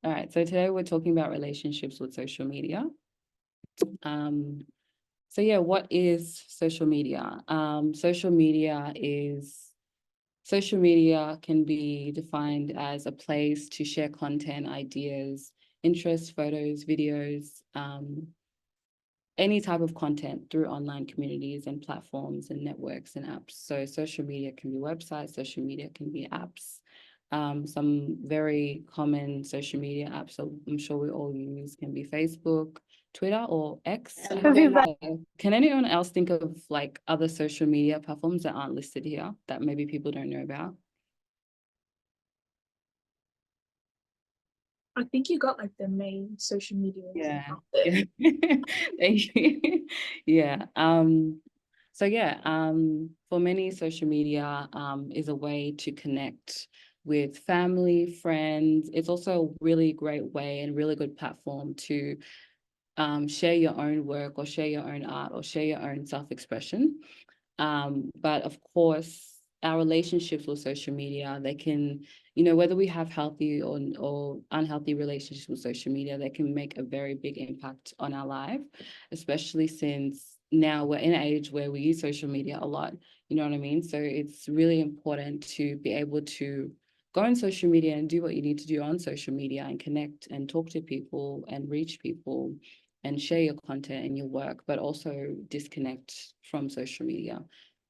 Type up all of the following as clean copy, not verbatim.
All right, so today we're talking about relationships with social media. So yeah, what is social media? Social media can be defined as a place to share content, ideas, interests, photos, videos, any type of content through online communities and platforms and networks and apps. So social media can be websites, social media can be apps. Some very common social media apps I'm sure we all use can be Facebook, Twitter, or X. Can anyone else think of like other social media platforms that aren't listed here that maybe people don't know about? I think you got like the main social media. Yeah. Thank you. Yeah. So yeah, for many, social media is a way to connect with family, friends. It's also a really great way and really good platform to share your own work or share your own art or share your own self-expression. But of course, our relationships with social media, they can, whether we have healthy or unhealthy relationships with social media, they can make a very big impact on our life, especially since now we're in an age where we use social media a lot. You know what I mean? So it's really important to be able to go on social media and do what you need to do on social media and connect and talk to people and reach people and share your content and your work, but also disconnect from social media.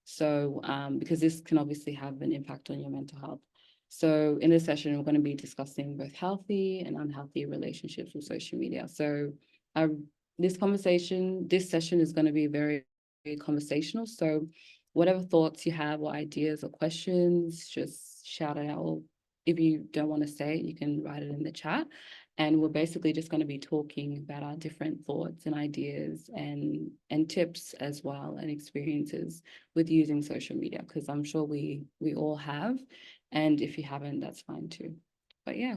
So, because this can obviously have an impact on your mental health. So in this session, we're going to be discussing both healthy and unhealthy relationships with social media. So this session is going to be very, very conversational. So whatever thoughts you have or ideas or questions, just shout it out. Or if you don't want to say it, you can write it in the chat. And we're basically just going to be talking about our different thoughts and ideas and tips as well and experiences with using social media, because I'm sure we all have. And if you haven't, that's fine too. But yeah.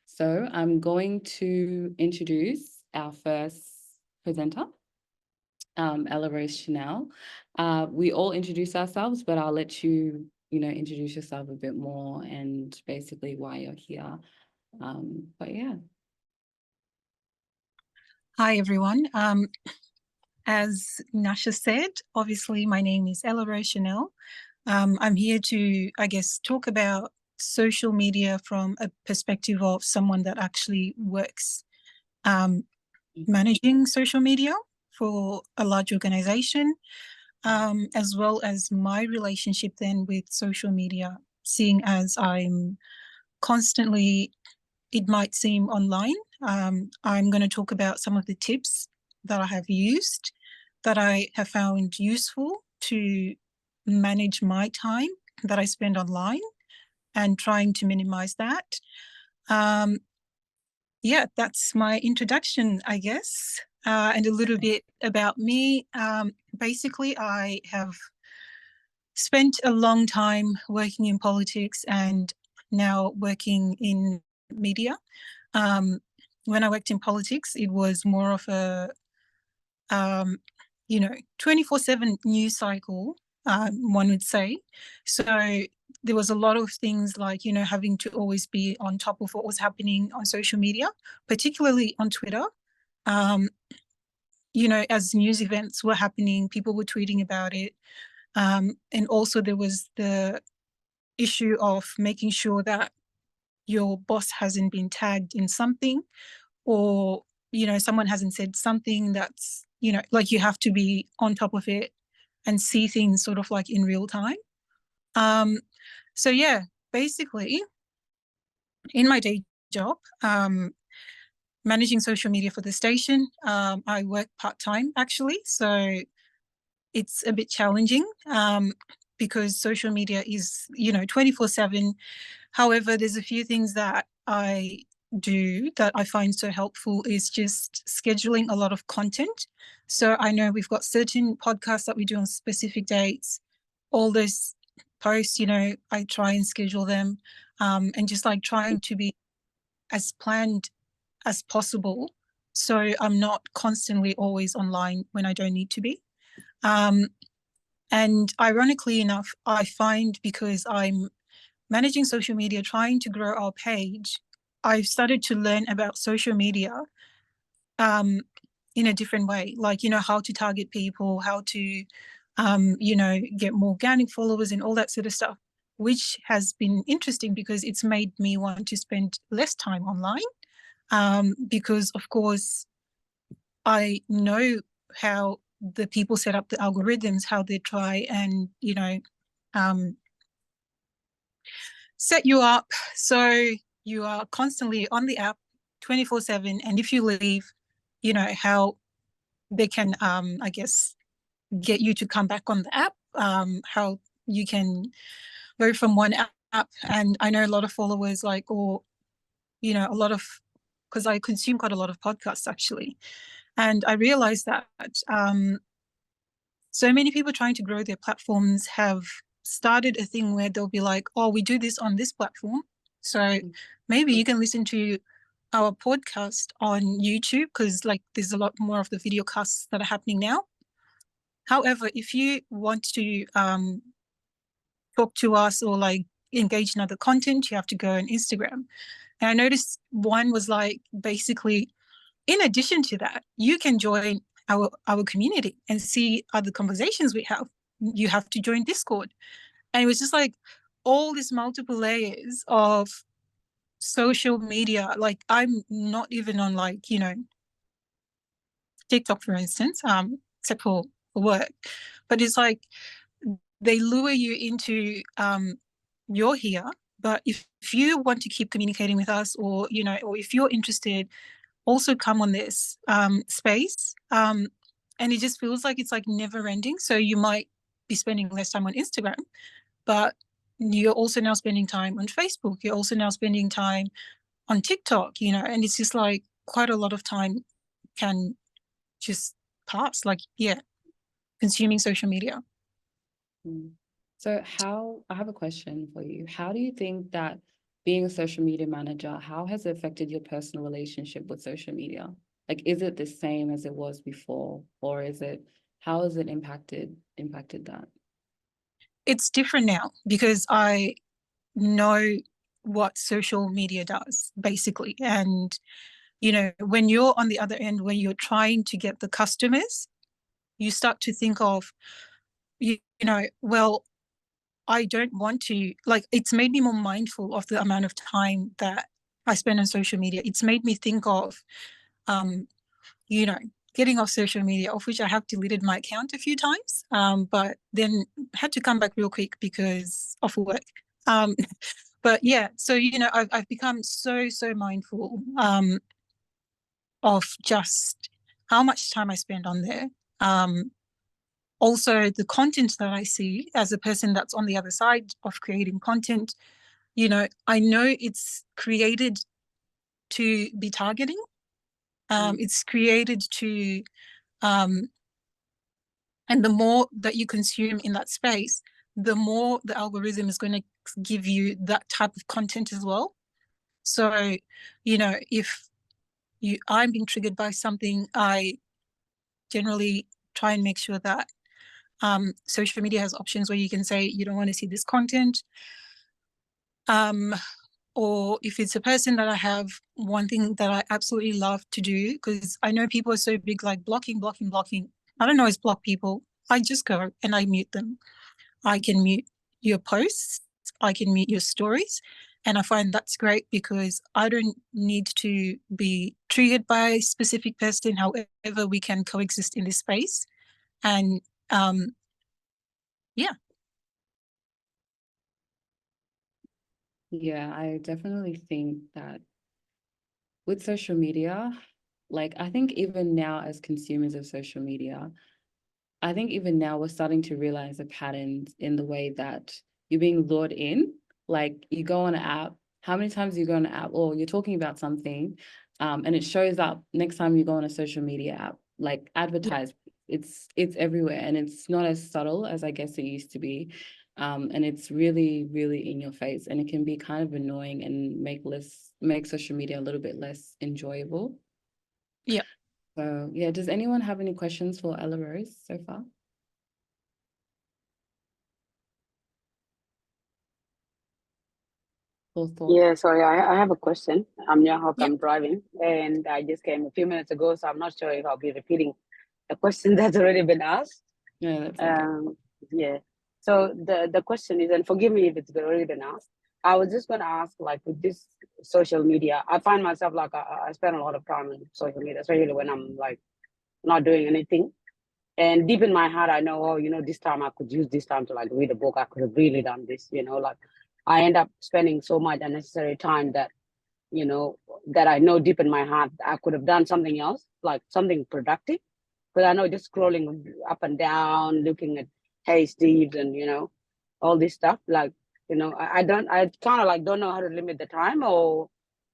So I'm going to introduce our first presenter, Ella Rose Chanel. We all introduce ourselves, but I'll let you, introduce yourself a bit more and basically why you're here. But yeah. Hi, everyone. As Nasha said, obviously my name is Ella Rose Chanel. I'm here to, I guess, talk about social media from a perspective of someone that actually works managing social media for a large organization, as well as my relationship then with social media, seeing as I'm constantly, it might seem online. I'm going to talk about some of the tips that I have used that I have found useful to manage my time that I spend online and trying to minimize that. Yeah, that's my introduction, I guess, and a little bit about me. Basically, I have spent a long time working in politics and now working in media. When I worked in politics, it was more of a 24/7 news cycle, one would say. So there was a lot of things like, having to always be on top of what was happening on social media, particularly on Twitter. As news events were happening, people were tweeting about it. And also there was the issue of making sure that your boss hasn't been tagged in something, or someone hasn't said something that's like you have to be on top of it and see things sort of like in real time. So yeah, basically in my day job, managing social media for the station, I work part-time actually, so it's a bit challenging because social media is 24/7. However, there's a few things that I do that I find so helpful is just scheduling a lot of content. So I know we've got certain podcasts that we do on specific dates. All those posts, I try and schedule them, and just like trying to be as planned as possible, so I'm not constantly always online when I don't need to be. And ironically enough, I find because I'm managing social media, trying to grow our page, I've started to learn about social media in a different way, like, how to target people, how to, get more organic followers and all that sort of stuff, which has been interesting because it's made me want to spend less time online, because, of course, I know how the people set up the algorithms, how they try and, um, set you up so you are constantly on the app 24/7. And if you leave, how they can, I guess, get you to come back on the app, how you can go from one app. And I know a lot of followers, like, or, a lot of, because I consume quite a lot of podcasts actually. And I realized that so many people trying to grow their platforms have started a thing where they'll be like, oh, we do this on this platform, so maybe you can listen to our podcast on YouTube, because, like, there's a lot more of the video casts that are happening now. However, if you want to talk to us or, like, engage in other content, you have to go on Instagram. And I noticed one was like, basically, in addition to that, you can join our community and see other conversations we have. You have to join Discord. And it was just like all these multiple layers of social media. Like, I'm not even on, like, TikTok, for instance, except for work. But it's like they lure you into, you're here, but if you want to keep communicating with us, or, or if you're interested, also come on this space. And it just feels like it's like never ending. So you might be spending less time on Instagram, but you're also now spending time on Facebook. You're also now spending time on TikTok, and it's just like quite a lot of time can just pass, like, consuming social media. So I have a question for you. How do you think that being a social media manager, how has it affected your personal relationship with social media? Like, is it the same as it was before, or how has it impacted that? It's different now because I know what social media does, basically. And, when you're on the other end, when you're trying to get the customers, you start to think of, well, I don't want to, like, it's made me more mindful of the amount of time that I spend on social media. It's made me think of, getting off social media, of which I have deleted my account a few times, but then had to come back real quick because of work. But yeah, so, I've become so mindful of just how much time I spend on there. Also, the content that I see as a person that's on the other side of creating content, I know it's created to be targeting. It's created to, and the more that you consume in that space, the more the algorithm is going to give you that type of content as well. So, if I'm being triggered by something, I generally try and make sure that social media has options where you can say you don't want to see this content. Or if it's a person that I have, one thing that I absolutely love to do, because I know people are so big, like blocking. I don't always block people. I just go and I mute them. I can mute your posts. I can mute your stories. And I find that's great because I don't need to be triggered by a specific person. However, we can coexist in this space. And yeah. Yeah, I definitely think that with social media, like, I think even now as consumers of social media, I think even now we're starting to realize the patterns in the way that you're being lured in. Like, you go on an app, how many times you go on an app, or you're talking about something, and it shows up next time you go on a social media app, like advertised. It's everywhere, and it's not as subtle as I guess it used to be. And it's really, really in your face, and it can be kind of annoying and make social media a little bit less enjoyable. Yeah. So yeah, does anyone have any questions for Ella Rose so far? full thought. Yeah, sorry, I have a question. I'm Nyahok, Yep. I'm driving, and I just came a few minutes ago, so I'm not sure if I'll be repeating a question that's already been asked. Yeah, that's okay. Yeah. So the question is, and forgive me if it's already been asked. I was just going to ask, like, with this social media, I find myself like I spend a lot of time on social media, especially when I'm like not doing anything. And deep in my heart, I know, oh, you know, this time I could use this time to like read a book. I could have really done this, you know, like I end up spending so much unnecessary time that, you know, that I know deep in my heart I could have done something else, like something productive. But I know just scrolling up and down, looking at hey Steve's and you know, all this stuff. Like, you know, I kind of like don't know how to limit the time, or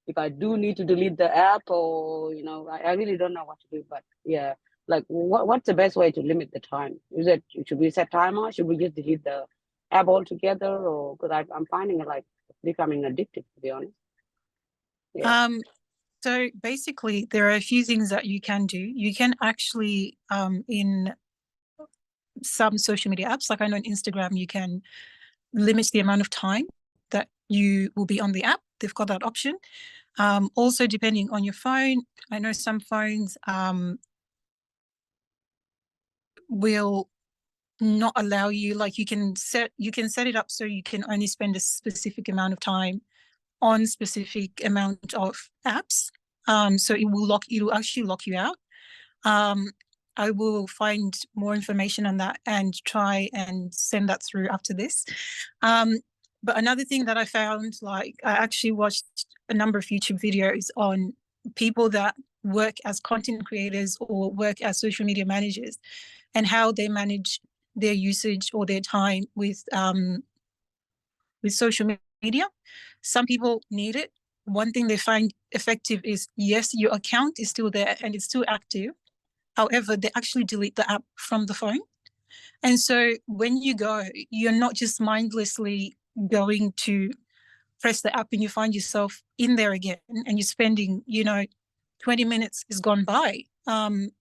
if I do need to delete the app, or you know, I really don't know what to do. But yeah, like what's the best way to limit the time? Is it should we set timer? Should we just delete the app altogether? Or because I'm finding it like becoming addictive, to be honest. Yeah. So basically, there are a few things that you can do. You can actually, in some social media apps, like I know on Instagram, you can limit the amount of time that you will be on the app. They've got that option. Also, depending on your phone, I know some phones will not allow you, like you can set it up so you can only spend a specific amount of time on specific amount of apps. So it'll actually lock you out. I will find more information on that and try and send that through after this. But another thing that I found, like I actually watched a number of YouTube videos on people that work as content creators or work as social media managers and how they manage their usage or their time with social media. Some people need it. One thing they find effective is, yes, your account is still there and it's still active. However, they actually delete the app from the phone. And so when you go, you're not just mindlessly going to press the app and you find yourself in there again and you're spending, 20 minutes is gone by. And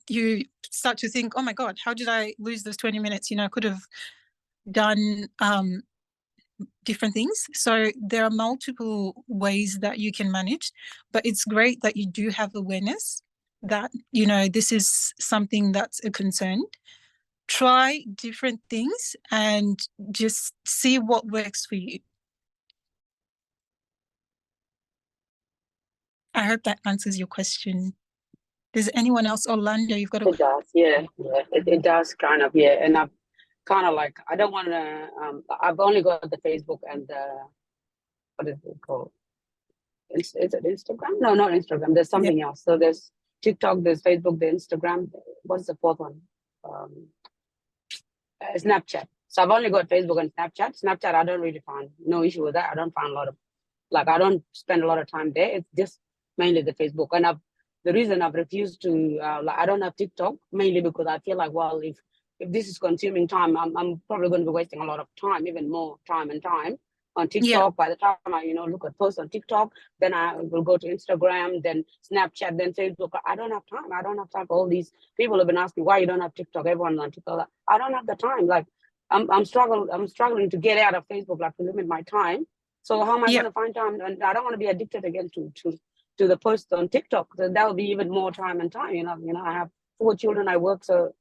you start to think, oh my God, how did I lose those 20 minutes? I could have done different things. So there are multiple ways that you can manage, but it's great that you do have awareness that, this is something that's a concern. Try different things and just see what works for you. I hope that answers your question. Does anyone else? Orlando, you've got a It does, yeah. It does kind of, yeah. And I've kind of like I don't want to. I've only got the Facebook and the what is it called? Is it Instagram? No, not Instagram. There's something else. So there's TikTok, there's Facebook, there's Instagram. What's the fourth one? Snapchat. So I've only got Facebook and Snapchat. Snapchat, I don't really find no issue with that. I don't find a lot of I don't spend a lot of time there. It's just mainly the Facebook. And the reason I've refused to I don't have TikTok mainly because I feel like, well, if this is consuming time, I'm probably going to be wasting a lot of time, even more time on TikTok. Yeah. By the time I look at posts on TikTok, then I will go to Instagram, then Snapchat, then Facebook. I don't have time. I don't have time for all these. People have been asking why you don't have TikTok. Everyone's on TikTok. I don't have the time. Like I'm struggling to get out of Facebook, like to limit my time. So how am I going to find time? And I don't want to be addicted again to the posts on TikTok. So that will be even more time and time. I have 4 children. I work, so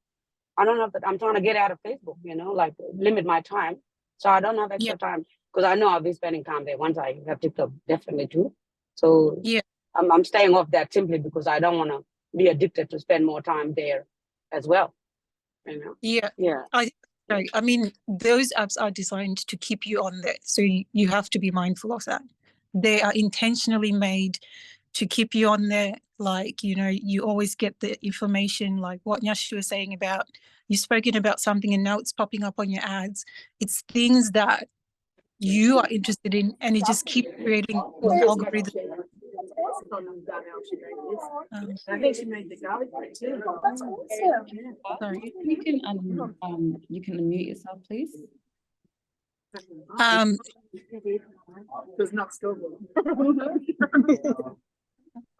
I don't have that. I'm trying to get out of Facebook. Like limit my time, so I don't have extra time because I know I'll be spending time there once I have TikTok, definitely too. So I'm staying off that simply because I don't want to be addicted to spend more time there as well. Yeah. I mean, those apps are designed to keep you on there. So you have to be mindful of that. They are intentionally made to keep you on there. Like, you always get the information, like what Nyashi was saying about, you've spoken about something and now it's popping up on your ads. It's things that you are interested in and it just keeps creating the algorithm. I think she made the garlic bread too. Sorry, you can unmute yourself, please. Does not struggle.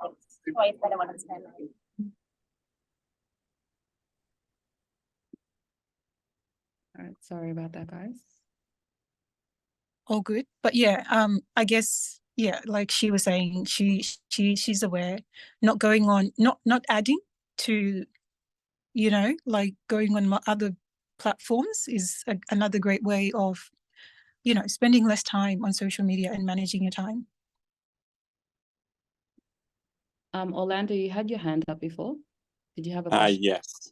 All right, sorry about that, guys. all good. But yeah, I guess, yeah, like she was saying, she's aware, not going on, not adding to, you know, like going on my other platforms is another great way of, you know, spending less time on social media and managing your time. Orlando, you had your hand up before. Did you have a question? Yes.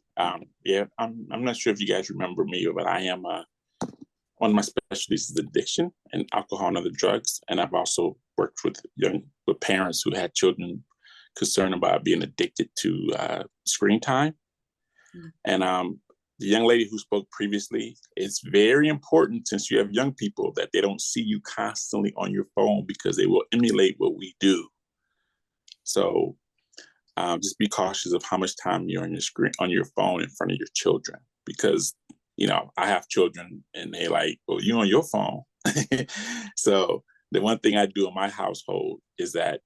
Yeah, I'm not sure if you guys remember me, but I am one of my specialties is addiction and alcohol and other drugs. And I've also worked with parents who had children concerned about being addicted to screen time. Mm. And the young lady who spoke previously, it's very important, since you have young people, that they don't see you constantly on your phone, because they will emulate what we do. So just be cautious of how much time you're on your phone in front of your children, because, you know, I have children and they like, well, you on your phone. So the one thing I do in my household is that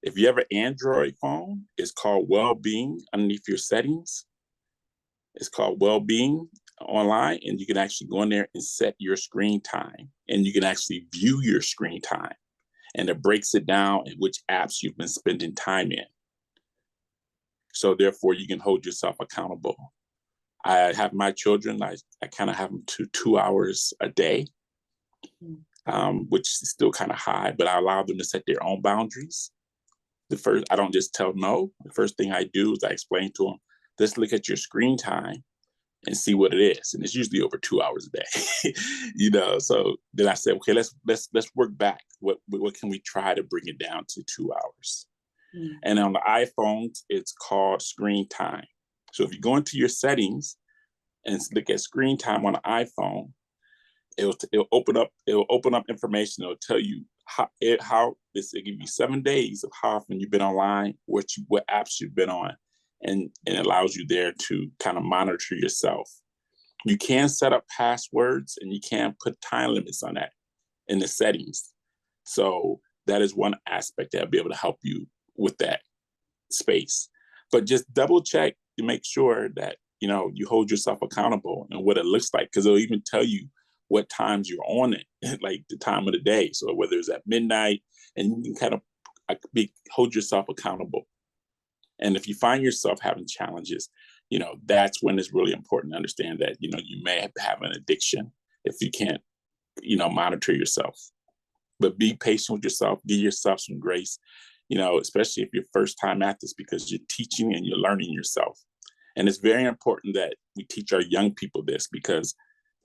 if you have an Android phone, it's called Wellbeing underneath your settings. It's called Wellbeing online, and you can actually go in there and set your screen time, and you can actually view your screen time, and it breaks it down in which apps you've been spending time in. So therefore, you can hold yourself accountable. I have my children, I kind of have them to 2 hours a day, which is still kind of high, but I allow them to set their own boundaries. I don't just tell no. The first thing I do is I explain to them, let's look at your screen time and see what it is. And it's usually over 2 hours a day, you know? So then I say, okay, let's work back. What can we try to bring it down to 2 hours? And on the iPhones, it's called screen time. So if you go into your settings and look at screen time on the iPhone, it'll open up information. It'll tell you it'll give you 7 days of how often you've been online, what apps you've been on, and it allows you there to kind of monitor yourself. You can set up passwords and you can put time limits on that in the settings. So that is one aspect that'll be able to help you with that space. But just double check to make sure that, you know, you hold yourself accountable and what it looks like, because it'll even tell you what times you're on it, like the time of the day. So whether it's at midnight, and you can kind of hold yourself accountable. And if you find yourself having challenges, you know, that's when it's really important to understand that, you know, you may have an addiction if you can't, you know, monitor yourself. But be patient with yourself, give yourself some grace, you know, especially if you're first time at this, because you're teaching and you're learning yourself. And it's very important that we teach our young people this, because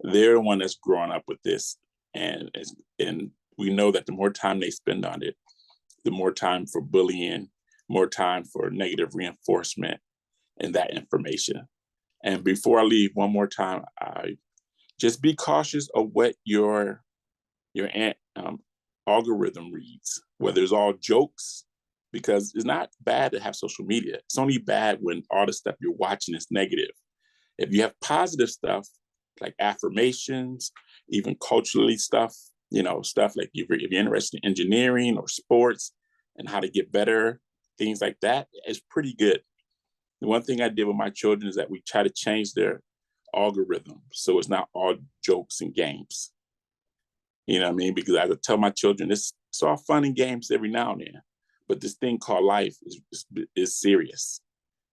they're the one that's growing up with this. And we know that the more time they spend on it, the more time for bullying, more time for negative reinforcement and that information. And before I leave, one more time, just be cautious of what your algorithm reads, whether it's all jokes, because it's not bad to have social media. It's only bad when all the stuff you're watching is negative. If you have positive stuff, like affirmations, even culturally stuff, you know, stuff like if you're interested in engineering or sports and how to get better, things like that, is pretty good. The one thing I did with my children is that we try to change their algorithm so it's not all jokes and games. You know what I mean? Because I would tell my children, it's all fun and games every now and then, but this thing called life is serious,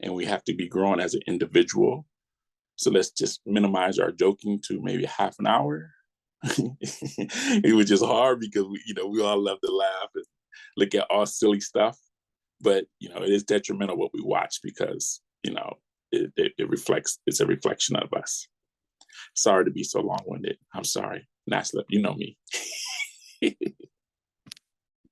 and we have to be growing as an individual. So let's just minimize our joking to maybe half an hour. It was just hard because we all love to laugh and look at all silly stuff, but you know, it is detrimental what we watch, because you know it reflects. It's a reflection of us. Sorry to be so long-winded. I'm sorry, Naslip. You know me.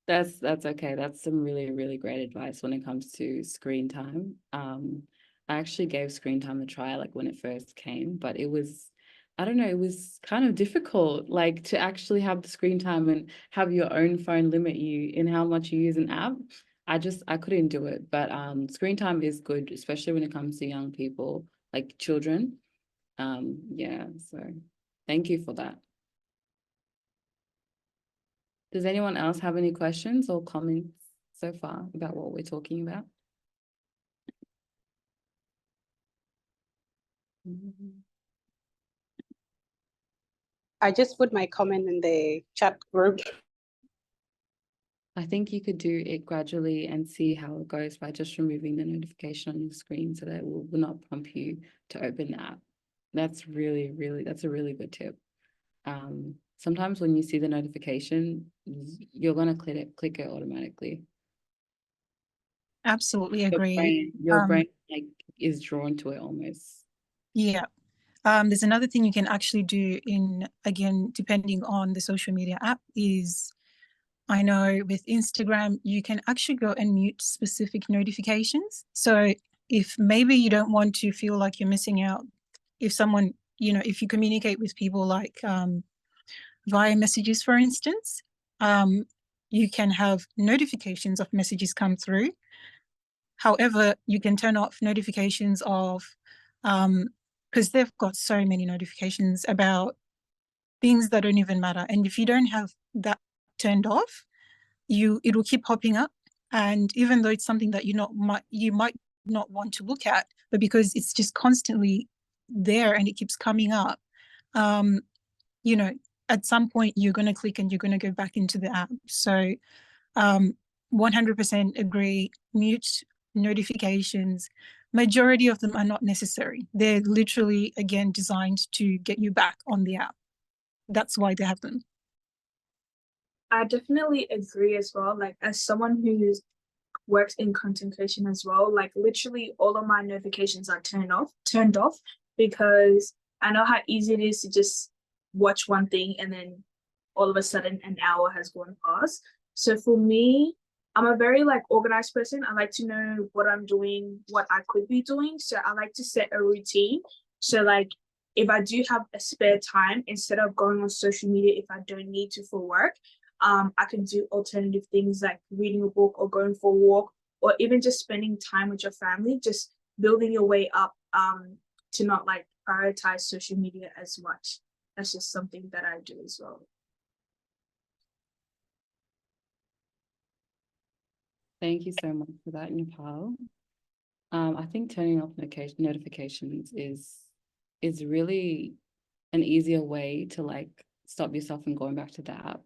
That's okay. That's some really, really great advice when it comes to screen time. I actually gave screen time a try, like when it first came, but it was, I don't know, it was kind of difficult, like to actually have the screen time and have your own phone limit you in how much you use an app. I couldn't do it. But screen time is good, especially when it comes to young people, like children. Yeah, so thank you for that. Does anyone else have any questions or comments so far about what we're talking about? I just put my comment in the chat group. I think you could do it gradually and see how it goes by just removing the notification on your screen so that it will not prompt you to open the app. That's really, that's a really good tip. Sometimes when you see the notification, you're gonna click it automatically. Absolutely agree. Your brain like is drawn to it almost. Yeah. There's another thing you can actually do again, depending on the social media app is, I know with Instagram, you can actually go and mute specific notifications. So if maybe you don't want to feel like you're missing out, if someone, if you communicate with people like via messages, for instance, you can have notifications of messages come through. However, you can turn off notifications of, because they've got so many notifications about things that don't even matter. And if you don't have that turned off, it will keep popping up. And even though it's something that you might not want to look at, but because it's just constantly there and it keeps coming up, at some point you're going to click and you're going to go back into the app. So 100% agree, mute notifications. Majority of them are not necessary. They're literally, again, designed to get you back on the app. That's why they have them. I definitely agree as well. Like, as someone who's works in content creation as well, like literally all of my notifications are turned off because I know how easy it is to just watch one thing and then all of a sudden an hour has gone past. So for me, I'm a very like organized person. I like to know what I'm doing, what I could be doing. So I like to set a routine. So like if I do have a spare time, instead of going on social media if I don't need to for work, I can do alternative things like reading a book or going for a walk, or even just spending time with your family, just building your way up to not like prioritize social media as much. That's just something that I do as well. Thank you so much for that, Nepal. I think turning off notifications is really an easier way to like stop yourself from going back to the app.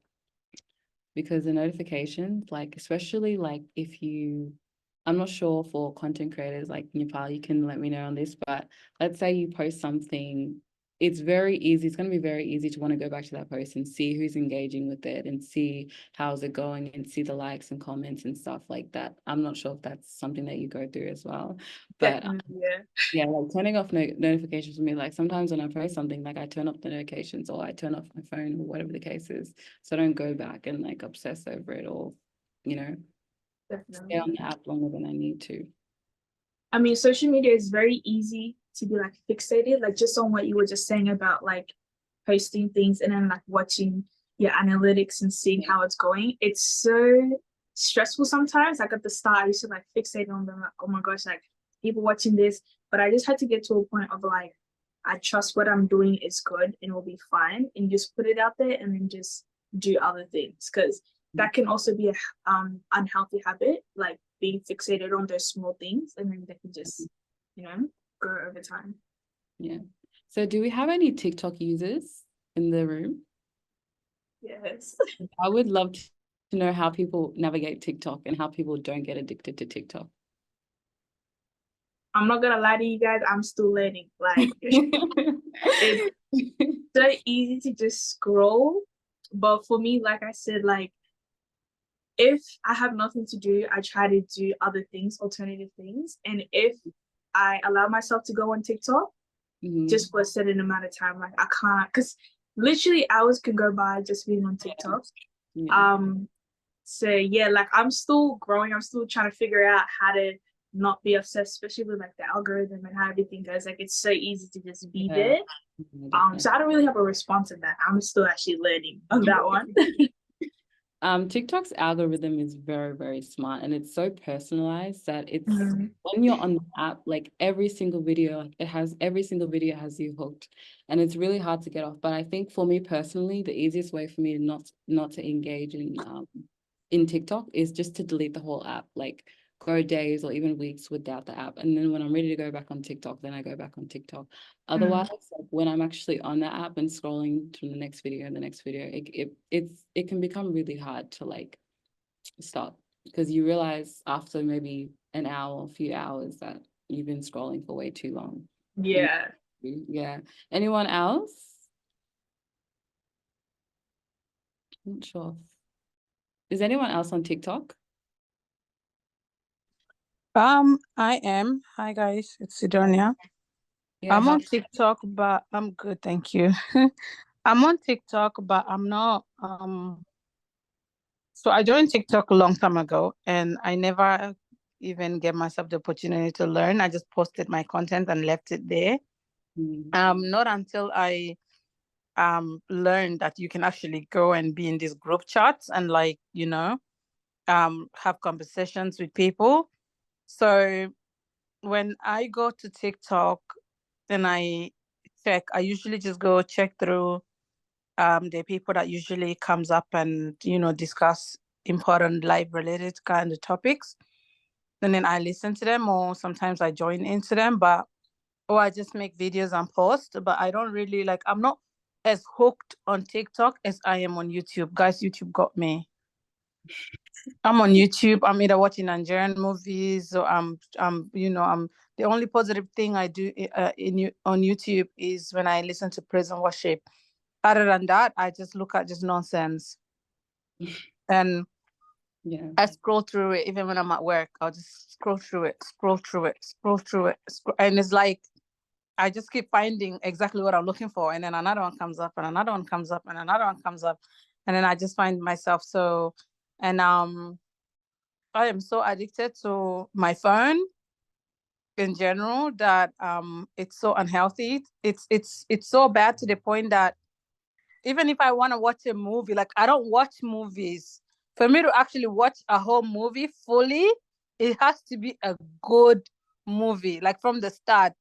Because the notifications, like, especially like I'm not sure for content creators like Nepal, you can let me know on this, but let's say you post something, it's very easy. It's going to be very easy to want to go back to that post and see who's engaging with it and see how's it going and see the likes and comments and stuff like that. I'm not sure if that's something that you go through as well, but yeah, like turning off notifications for me, like sometimes when I post something, like I turn off the notifications or I turn off my phone or whatever the case is, so I don't go back and like obsess over it or, stay on the app longer than I need to. I mean, social media is very easy to be like fixated, like just on what you were just saying about like posting things and then like watching your analytics and seeing how it's going. It's so stressful sometimes. Like at the start, I used to like fixate on them, like, oh my gosh, like people watching this. But I just had to get to a point of like, I trust what I'm doing is good and will be fine, and just put it out there and then just do other things, because that can also be a unhealthy habit, like being fixated on those small things, and then they can just, grow over time. Yeah. So do we have any TikTok users in the room? Yes. I would love to know how people navigate TikTok and how people don't get addicted to TikTok. I'm not gonna lie to you guys, I'm still learning. Like it's so easy to just scroll. But for me, like I said, like if I have nothing to do, I try to do other things, alternative things. And if I allow myself to go on TikTok, just for a certain amount of time, like I can't, because literally hours can go by just being on TikTok. Yeah. So yeah, like I'm still growing. I'm still trying to figure out how to not be obsessed, especially with like the algorithm and how everything goes. Like it's so easy to just be there. So I don't really have a response to that. I'm still actually learning on that one. TikTok's algorithm is very, very smart, and it's so personalized that it's when you're on the app, like every single video has you hooked, and it's really hard to get off. But I think for me personally, the easiest way for me not to engage in TikTok is just to delete the whole app. Like go days or even weeks without the app. And then when I'm ready to go back on TikTok, then I go back on TikTok. Otherwise, like, when I'm actually on the app and scrolling to the next video and the next video, it can become really hard to like stop, because you realize after maybe an hour, a few hours, that you've been scrolling for way too long. Yeah. Yeah. Anyone else? Not sure. Is anyone else on TikTok? I am. Hi guys, it's Sidonia. Yeah, I'm on TikTok, but I'm good, thank you. I'm on TikTok, but I'm not. So I joined TikTok a long time ago, and I never even gave myself the opportunity to learn. I just posted my content and left it there. Not until I learned that you can actually go and be in these group chats and like, have conversations with people. So when I go to TikTok and I usually just go check through the people that usually comes up and, discuss important life related kind of topics. And then I listen to them, or sometimes I join into them, or I just make videos and post. But I don't really like, I'm not as hooked on TikTok as I am on YouTube. Guys, YouTube got me. I'm on YouTube. I'm either watching Nigerian movies, or I'm the only positive thing I do on YouTube is when I listen to praise and worship. Other than that, I just look at just nonsense, and yeah, I scroll through it. Even when I'm at work, I'll just scroll through it, and it's like I just keep finding exactly what I'm looking for, and then another one comes up, and another one comes up, and another one comes up, and then I just find myself so, and I am so addicted to my phone in general that it's so unhealthy. It's so bad to the point that even if I want to watch a movie, like I don't watch movies. For me to actually watch a whole movie fully, it has to be a good movie. Like from the start,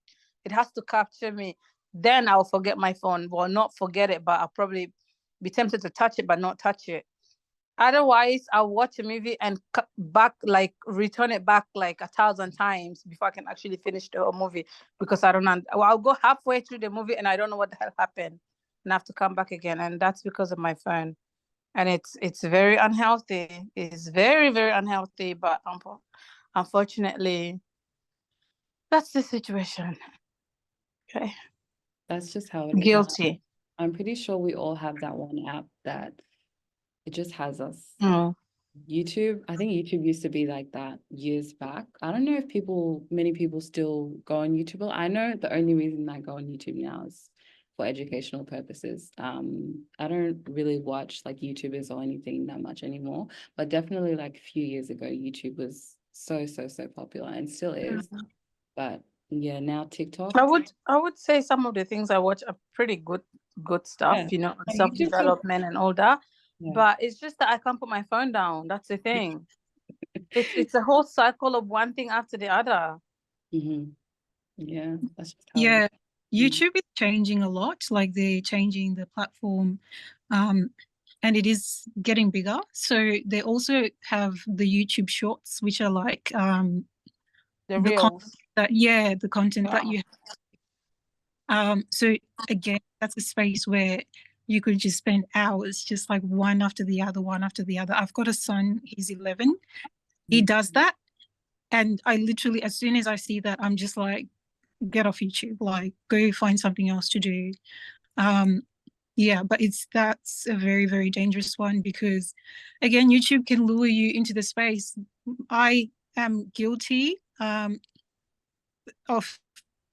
it has to capture me. Then I'll forget my phone. Well, not forget it, but I'll probably be tempted to touch it, but not touch it. Otherwise, I'll watch a movie and return it back like 1,000 times before I can actually finish the whole movie, because I don't know. I'll go halfway through the movie and I don't know what the hell happened, and I have to come back again, and that's because of my phone. And it's very unhealthy. It's very, very unhealthy, but unfortunately, that's the situation. Okay. that's just how it is. Guilty. I'm pretty sure we all have that one app that it just has us. YouTube, I think YouTube used to be like that years back. I don't know if many people still go on YouTube. Well, I know the only reason I go on YouTube now is for educational purposes. I don't really watch like YouTubers or anything that much anymore, but definitely like a few years ago, YouTube was so popular and still is. But yeah, now TikTok. I would say some of the things I watch are pretty good stuff, Yeah. self-development and all that. Yeah. But it's just that I can't put my phone down. That's the thing. It's a whole cycle of one thing after the other. Yeah, that's just how Yeah, it is. YouTube is changing a lot. Like they're changing the platform, and it is getting bigger. So they also have the YouTube Shorts, which are like The reels. the content that you have. So again, that's a space where you could just spend hours, just like one after the other. I've got a son, he's 11. He does that. And I literally, as soon as I see that, I'm just like, get off YouTube, like go find something else to do. Yeah, but that's a very, very dangerous one, because again, YouTube can lure you into the space. I am guilty of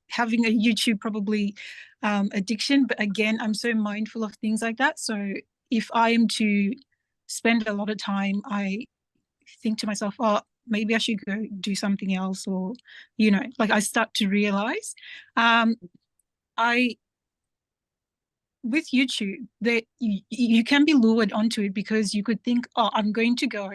having a YouTube probably addiction, but again, I'm so mindful of things like that. So if I am to spend a lot of time, I think to myself, oh, maybe I should go do something else, or like I start to realize with YouTube that you can be lured onto it, because you could think, oh, I'm going to go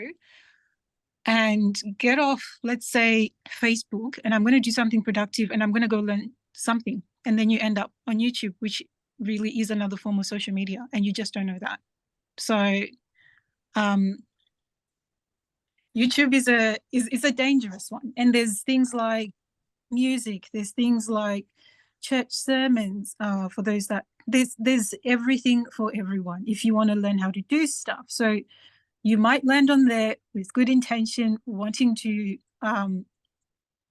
and get off, let's say, Facebook, and I'm going to do something productive, and I'm going to go learn something, and then you end up on YouTube, which really is another form of social media, and you just don't know that. So YouTube is a dangerous one, and there's things like music, there's things like church sermons, for those that there's everything for everyone if you want to learn how to do stuff. So you might land on there with good intention, wanting to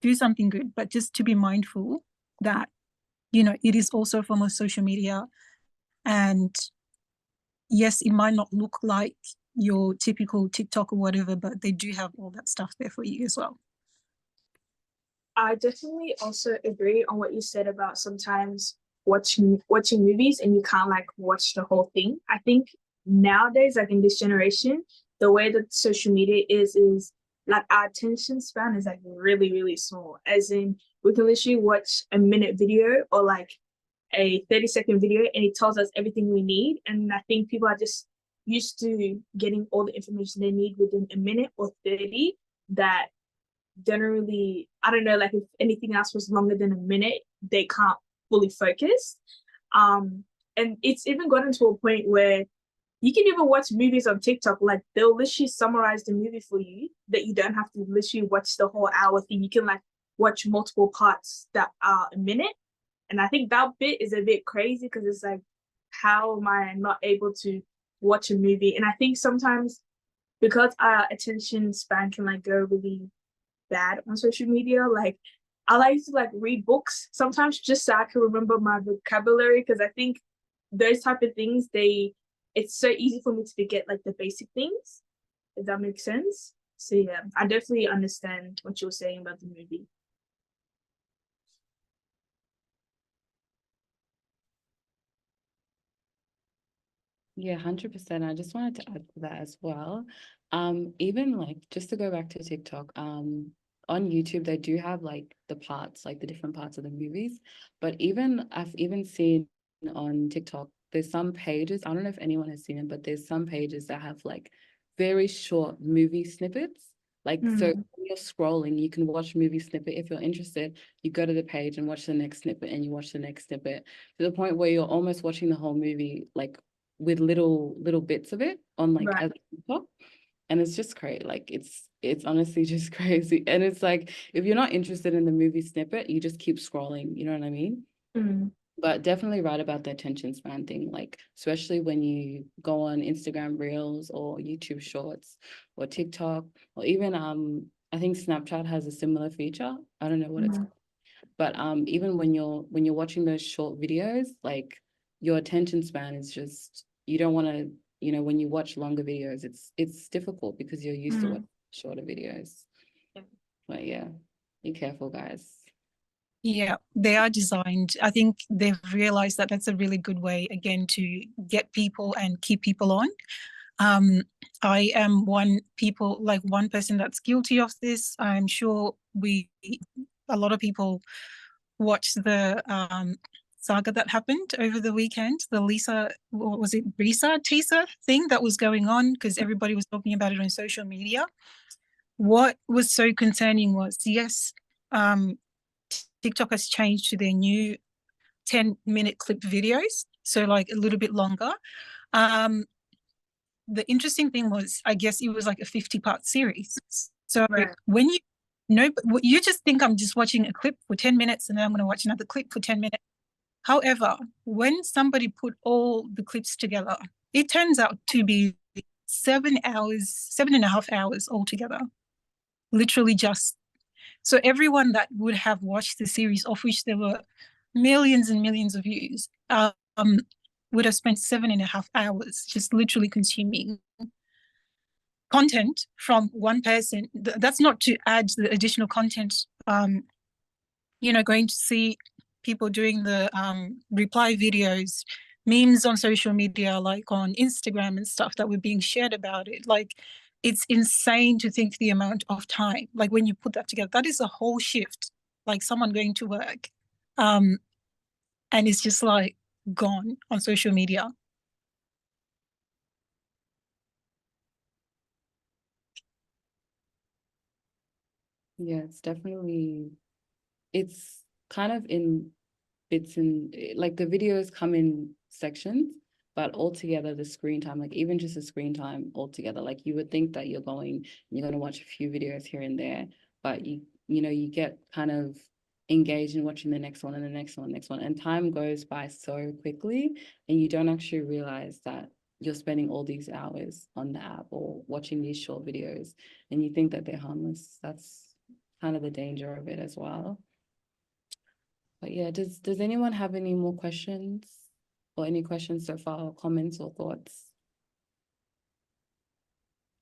do something good, but just to be mindful that, you know, it is also a form of social media. And yes, it might not look like your typical TikTok or whatever, but they do have all that stuff there for you as well. I definitely also agree on what you said about sometimes watching movies and you can't like watch the whole thing. I think nowadays, like in this generation, the way that social media is like our attention span is like really, really small. As in, we can literally watch a minute video or like a 30-second video and it tells us everything we need. And I think people are just used to getting all the information they need within a minute or 30 that generally, I don't know, like if anything else was longer than a minute, they can't fully focus. And it's even gotten to a point where you can even watch movies on TikTok, like they'll literally summarize the movie for you that you don't have to literally watch the whole hour thing. You can like watch multiple parts that are a minute. And I think that bit is a bit crazy because it's like, how am I not able to watch a movie? And I think sometimes because our attention span can like go really bad on social media, like I like to like read books sometimes just so I can remember my vocabulary, because I think those type of things, it's so easy for me to forget like the basic things, if that makes sense. So yeah, I definitely understand what you were saying about the movie. Yeah, 100%. I just wanted to add to that as well. Even like just to go back to TikTok, on YouTube they do have like the parts, like the different parts of the movies. But I've even seen on TikTok, there's some pages, I don't know if anyone has seen it, but there's some pages that have like very short movie snippets. Like, so when you're scrolling, you can watch movie snippet. If you're interested, you go to the page and watch the next snippet and you watch the next snippet to the point where you're almost watching the whole movie, like with little bits of it on like Right. as a TikTok. And it's just crazy. Like it's honestly just crazy. And it's like, if you're not interested in the movie snippet, you just keep scrolling, you know what I mean? But definitely right about the attention span thing, like especially when you go on Instagram Reels or YouTube Shorts or TikTok, or even I think Snapchat has a similar feature. I don't know what it's called. But even when you're watching those short videos, like your attention span is just, you don't want to, you know, when you watch longer videos, it's difficult because you're used to watching shorter videos. Yeah. But yeah, be careful, guys. Yeah, they are designed. I think they've realized that that's a really good way, again, to get people and keep people on. I am one person that's guilty of this. I'm sure a lot of people watched the saga that happened over the weekend, the Lisa, what was it, Risa teaser thing that was going on, because everybody was talking about it on social media. What was so concerning was, yes, TikTok has changed to their new 10-minute clip videos, so like a little bit longer. The interesting thing was, I guess it was like a 50-part series. So Right. when you just think I'm just watching a clip for 10 minutes and then I'm going to watch another clip for 10 minutes. However, when somebody put all the clips together, it turns out to be 7.5 hours altogether. Literally just. So everyone that would have watched the series, of which there were millions and millions of views, would have spent 7.5 hours just literally consuming content from one person. That's not to add the additional content, going to see people doing the reply videos, memes on social media, like on Instagram and stuff that were being shared about it. Like, it's insane to think the amount of time, like when you put that together, that is a whole shift, like someone going to work. And it's just like gone on social media. Yeah, it's kind of in bits, and like the videos come in sections, but altogether the screen time, like even just the screen time altogether, like you would think that you're going, you're going to watch a few videos here and there, but you know, you get kind of engaged in watching the next one and the next one, next one, and time goes by so quickly, and you don't actually realize that you're spending all these hours on the app or watching these short videos, and you think that they're harmless. That's kind of the danger of it as well. But yeah, does anyone have any more questions or any questions so far, or comments or thoughts?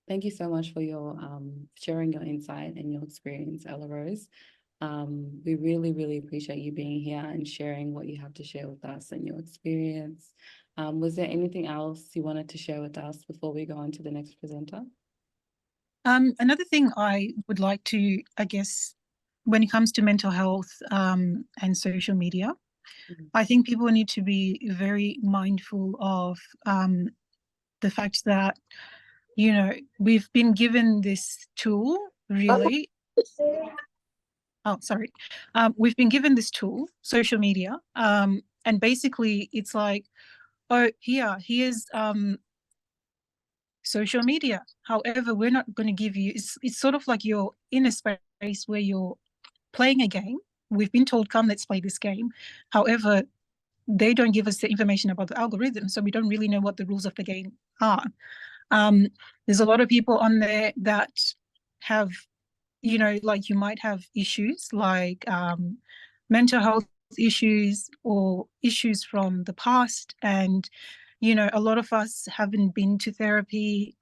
Thank you so much for your sharing your insight and your experience, Ella Rose. We really, really appreciate you being here and sharing what you have to share with us and your experience. Was there anything else you wanted to share with us before we go on to the next presenter? Another thing I would like to, I guess, when it comes to mental health and social media, I think people need to be very mindful of the fact that, you know, we've been given this tool, really. Oh, sorry. We've been given this tool, social media, and basically it's like, oh, here's social media. However, we're not going to give you, it's sort of like you're in a space where you're playing a game. We've been told, come, let's play this game. However, they don't give us the information about the algorithm, so we don't really know what the rules of the game are. There's a lot of people on there that have, you know, like you might have issues like mental health issues or issues from the past. And, you know, a lot of us haven't been to therapy,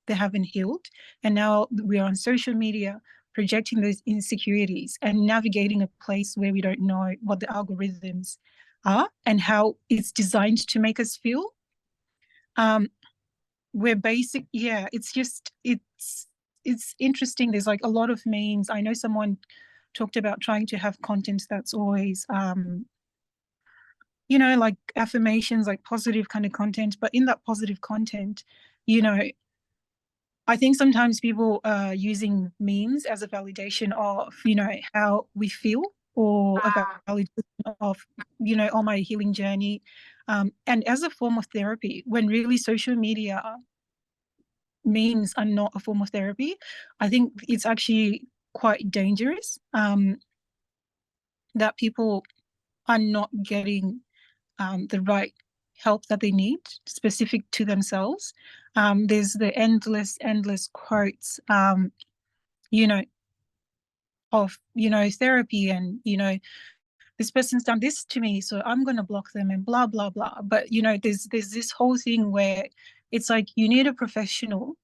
they haven't healed. And now we're on social media projecting those insecurities and navigating a place where we don't know what the algorithms are and how it's designed to make us feel. We're basic, yeah, it's interesting. There's like a lot of memes. I know someone talked about trying to have content that's always you know, like affirmations, like positive kind of content, but in that positive content, you know, I think sometimes people are using memes as a validation of, you know, how we feel, or a validation of, you know, on my healing journey, and as a form of therapy, when really social media memes are not a form of therapy. I think it's actually quite dangerous, that people are not getting the right help that they need specific to themselves. There's the endless quotes, you know, of, you know, therapy and, you know, this person's done this to me, so I'm going to block them and blah, blah, blah. But, you know, there's this whole thing where it's like you need a professional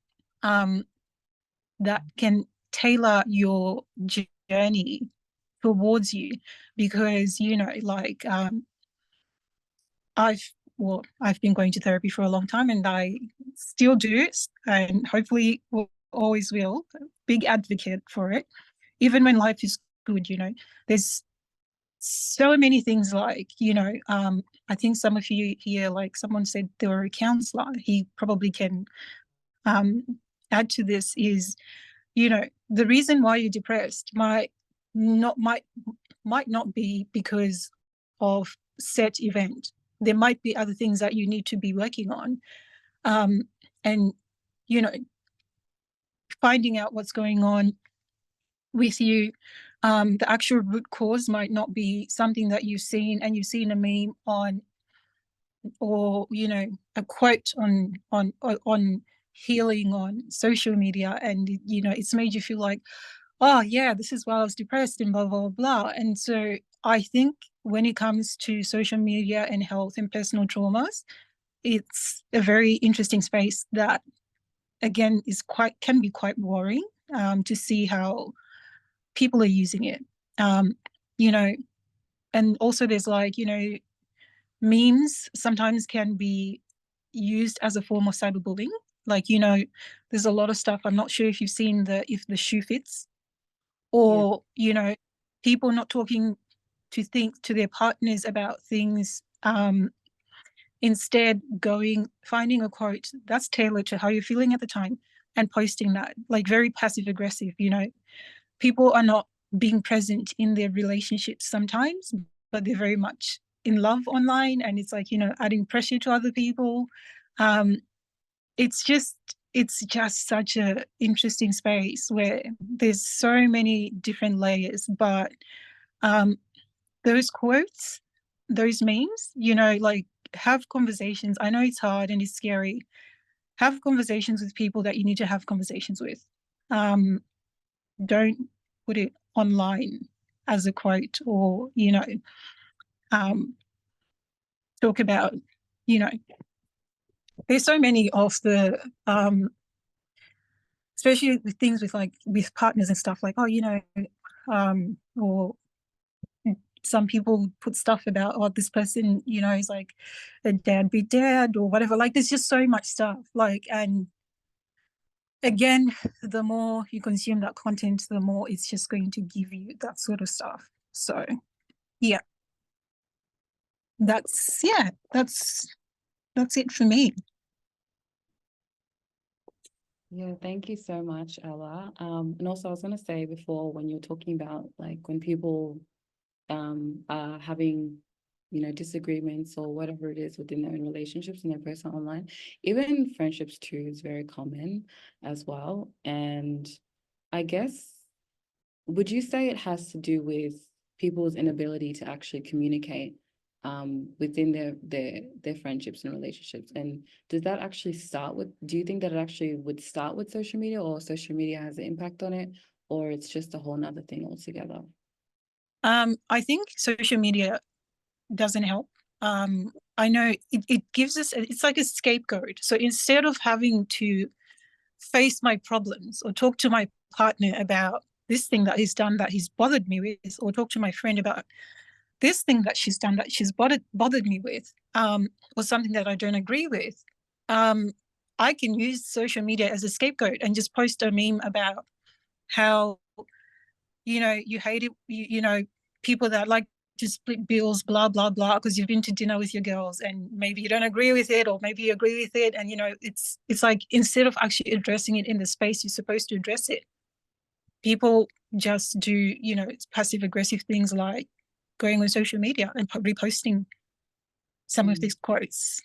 that can tailor your journey towards you, because, you know, like I've been going to therapy for a long time, and I still do, and hopefully will always will. Big advocate for it, even when life is good. You know, there's so many things, like, you know, I think some of you here, like someone said they were a counselor. He probably can add to this. Is, you know, the reason why you're depressed might not be because of set event. There might be other things that you need to be working on, and, you know, finding out what's going on with you. The actual root cause might not be something that you've seen a meme on, or, you know, a quote on healing on social media, and, you know, it's made you feel like, oh yeah, this is why I was depressed and blah, blah, blah. And so I think when it comes to social media and health and personal traumas, it's a very interesting space that, again, can be quite worrying, to see how people are using it. You know, and also there's, like, you know, memes sometimes can be used as a form of cyberbullying. Like, you know, there's a lot of stuff. I'm not sure if you've seen if the shoe fits, or, you know, people not talking to their partners about things, instead finding a quote that's tailored to how you're feeling at the time and posting that, like, very passive aggressive. You know, people are not being present in their relationships sometimes, but they're very much in love online, and it's like, you know, adding pressure to other people. It's just such a interesting space where there's so many different layers. But those quotes, those memes, you know, like, have conversations. I know it's hard and it's scary. Have conversations with people that you need to have conversations with. Don't put it online as a quote, or, you know, talk about, you know, there's so many of the especially with things with, like, with partners and stuff, like, oh, you know, or some people put stuff about, oh, this person, you know, is like a deadbeat dad or whatever. Like, there's just so much stuff. Like, and again, the more you consume that content, the more it's just going to give you that sort of stuff. So yeah, that's it for me. Yeah, thank you so much, Ella. And also I was gonna say before, when you're talking about like when people are having, you know, disagreements or whatever it is within their own relationships and their personal online, even friendships too is very common as well. And I guess, would you say it has to do with people's inability to actually communicate within their friendships and relationships? And does that actually start with, do you think that it actually would start with social media, or social media has an impact on it, or it's just a whole nother thing altogether? I think social media doesn't help. I know it gives us, it's like a scapegoat. So instead of having to face my problems or talk to my partner about this thing that he's done that he's bothered me with, or talk to my friend about this thing that she's done that she's bothered me with, or something that I don't agree with, I can use social media as a scapegoat and just post a meme about how, you know, you hate it, you know, people that like to split bills, blah, blah, blah, because you've been to dinner with your girls and maybe you don't agree with it, or maybe you agree with it. And, you know, it's like, instead of actually addressing it in the space you're supposed to address it, people just do, you know, it's passive aggressive things like going on social media and reposting some of these quotes.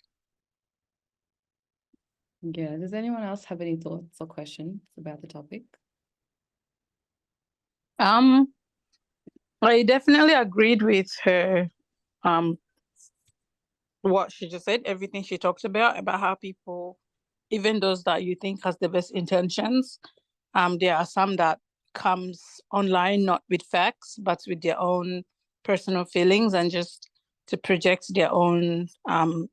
Yeah, does anyone else have any thoughts or questions about the topic? I definitely agreed with her, what she just said, everything she talked about how people, even those that you think has the best intentions, there are some that comes online not with facts, but with their own personal feelings and just to project their own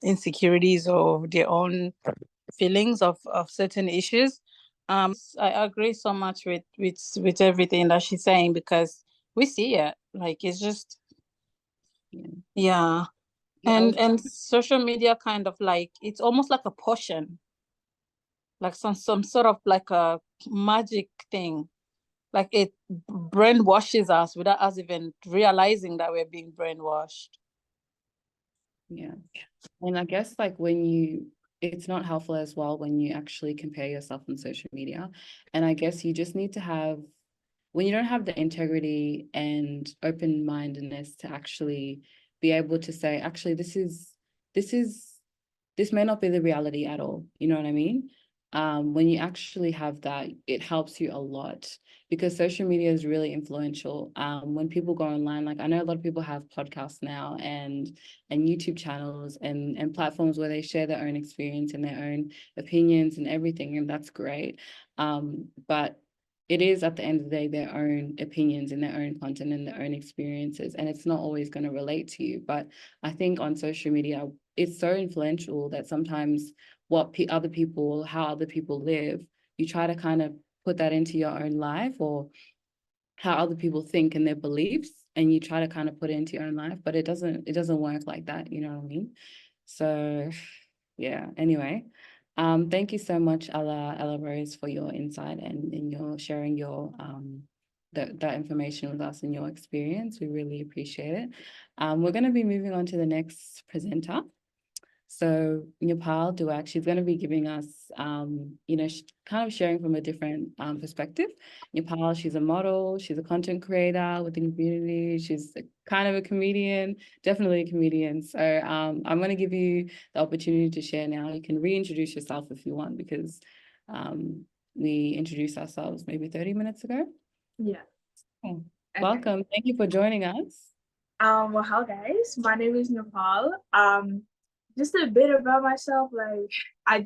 insecurities or their own feelings of certain issues. I agree so much with everything that she's saying, because we see it, like, it's just, yeah. And social media kind of like, it's almost like a potion, like some sort of like a magic thing, like it brainwashes us without us even realizing that we're being brainwashed. Yeah. And I guess like it's not helpful as well when you actually compare yourself on social media. And I guess you just need to have, when you don't have the integrity and open-mindedness to actually be able to say, actually, this may not be the reality at all. You know what I mean? When you actually have that, it helps you a lot, because social media is really influential. When people go online, like I know a lot of people have podcasts now and YouTube channels and platforms where they share their own experience and their own opinions and everything, and that's great. But it is, at the end of the day, their own opinions and their own content and their own experiences, and it's not always going to relate to you. But I think on social media, it's so influential that sometimes how other people live, you try to kind of put that into your own life, or how other people think and their beliefs, and you try to kind of put it into your own life, but it doesn't work like that, you know what I mean? So yeah, anyway, thank you so much, Ella Rose, for your insight and your sharing your that information with us and your experience. We really appreciate it. We're going to be moving on to the next presenter. So Nepal Duak, she's going to be giving us, kind of sharing from a different perspective. Nepal, she's a model, she's a content creator within the community, she's kind of a comedian, definitely a comedian. So I'm going to give you the opportunity to share now. You can reintroduce yourself if you want, because we introduced ourselves maybe 30 minutes ago. Yeah. Okay. Okay. Welcome. Thank you for joining us. Well, hi guys. My name is Nepal. Just a bit about myself. Like, I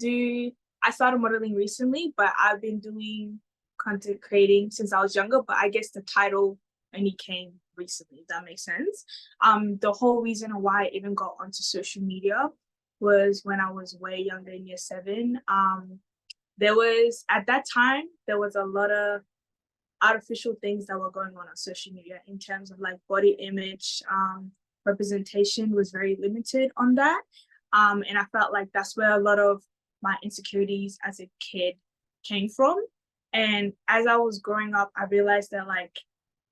started modeling recently, but I've been doing content creating since I was younger. But I guess the title only came recently. If that makes sense. The whole reason why I even got onto social media was when I was way younger, in year 7. At that time there was a lot of artificial things that were going on social media in terms of like body image. Representation was very limited on that, and I felt like that's where a lot of my insecurities as a kid came from. And as I was growing up, I realized that like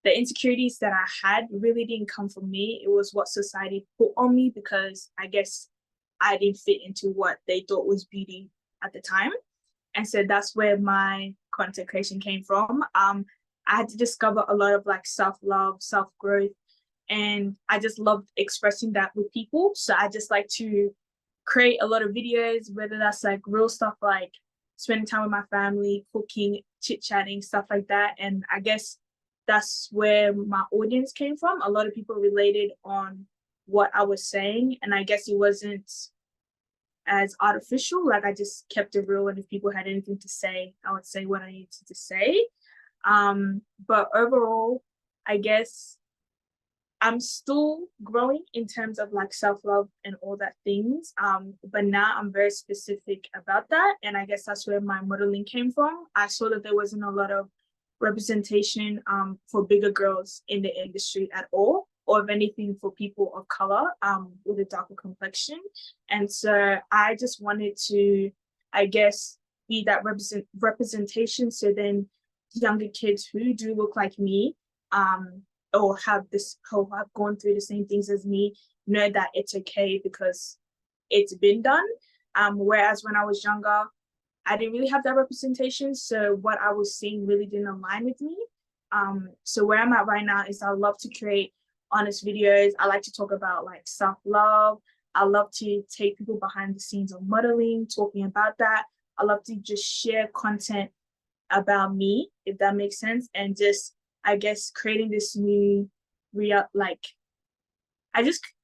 the insecurities that I had really didn't come from me. It was what society put on me, because I guess I didn't fit into what they thought was beauty at the time. And so that's where my content creation came from. I had to discover a lot of like self-love, self-growth, and I just loved expressing that with people. So I just like to create a lot of videos, whether that's like real stuff like spending time with my family, cooking, chit-chatting, stuff like that. And I guess that's where my audience came from. A lot of people related on what I was saying, and I guess it wasn't as artificial. Like, I just kept it real, and if people had anything to say, I would say what I needed to say. But overall, I guess I'm still growing in terms of like self-love and all that things. But now I'm very specific about that, and I guess that's where my modeling came from. I saw that there wasn't a lot of representation for bigger girls in the industry at all, or if anything for people of color with a darker complexion. And so I just wanted to, I guess, be that representation, so then younger kids who do look like me or have gone through the same things as me know that it's okay because it's been done. Whereas when I was younger, I didn't really have that representation, so what I was seeing really didn't align with me. So where I'm at right now is I love to create honest videos. I like to talk about like self-love. I love to take people behind the scenes of modeling, talking about that. I love to just share content about me, if that makes sense, and just, I guess, creating this new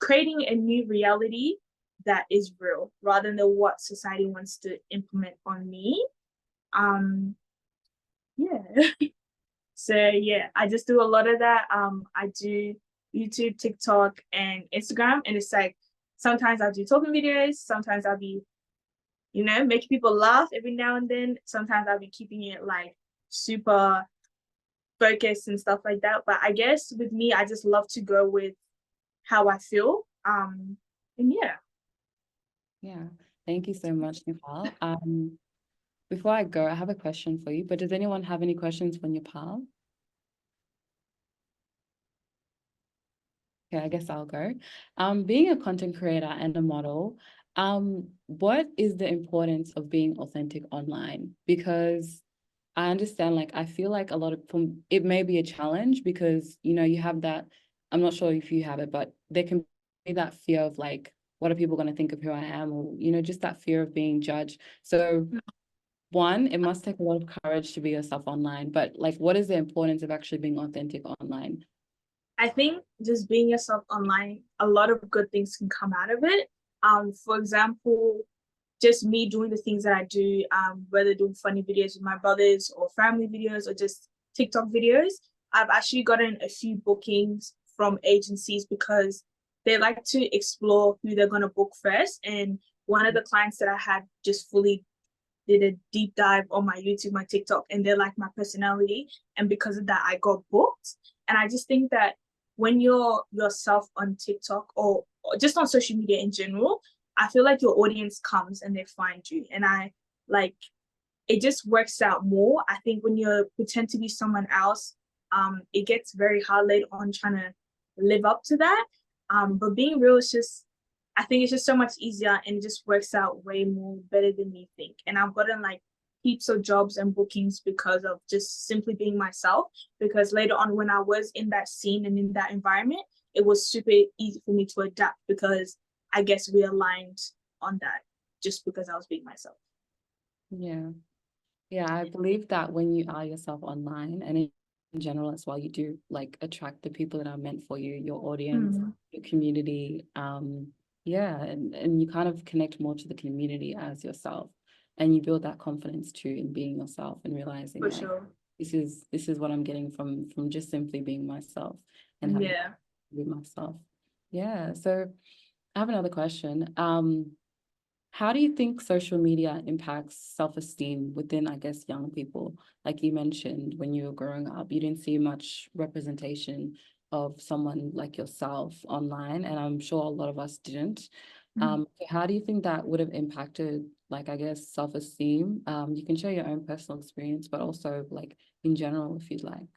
creating a new reality that is real, rather than what society wants to implement on me. Yeah. So yeah, I just do a lot of that. I do YouTube, TikTok, and Instagram, and it's like sometimes I'll do talking videos, sometimes I'll be, making people laugh every now and then. Sometimes I'll be keeping it like super focused and stuff like that. But I guess with me, I just love to go with how I feel. And yeah. Yeah, thank you so much, Nepal. Before I go, I have a question for you, but does anyone have any questions for Nepal? Okay, I guess I'll go. Being a content creator and a model, what is the importance of being authentic online? Because I understand, like, I feel like a lot of it may be a challenge because, you have that, I'm not sure if you have it, but there can be that fear of like, what are people going to think of who I am? Or, just that fear of being judged. So one, it must take a lot of courage to be yourself online, but like, what is the importance of actually being authentic online? I think just being yourself online, a lot of good things can come out of it. For example, just me doing the things that I do, whether doing funny videos with my brothers or family videos or just TikTok videos, I've actually gotten a few bookings from agencies because they like to explore who they're going to book first. And one of the clients that I had just fully did a deep dive on my YouTube, my TikTok, and they like my personality. And because of that, I got booked. And I just think that when you're yourself on TikTok or just on social media in general, I feel like your audience comes and they find you. And it just works out more. I think when you pretend to be someone else, it gets very hard later on trying to live up to that. But being real is just, I think it's just so much easier and it just works out way more better than you think. And I've gotten like heaps of jobs and bookings because of just simply being myself. Because later on, when I was in that scene and in that environment, it was super easy for me to adapt because I guess we aligned on that just because I was being myself. Yeah. Yeah, I believe that when you are yourself online and in general as well, you do like attract the people that are meant for you, your audience, your community. Yeah, and you kind of connect more to the community as yourself. And you build that confidence too in being yourself and realizing For like sure. this is what I'm getting from just simply being myself and having Yeah. with myself. Yeah. So I have another question. How do you think social media impacts self-esteem within, I guess, young people? Like you mentioned, when you were growing up, you didn't see much representation of someone like yourself online, and I'm sure a lot of us didn't. So how do you think that would have impacted, like, I guess, self-esteem? You can share your own personal experience, but also like in general, if you'd like.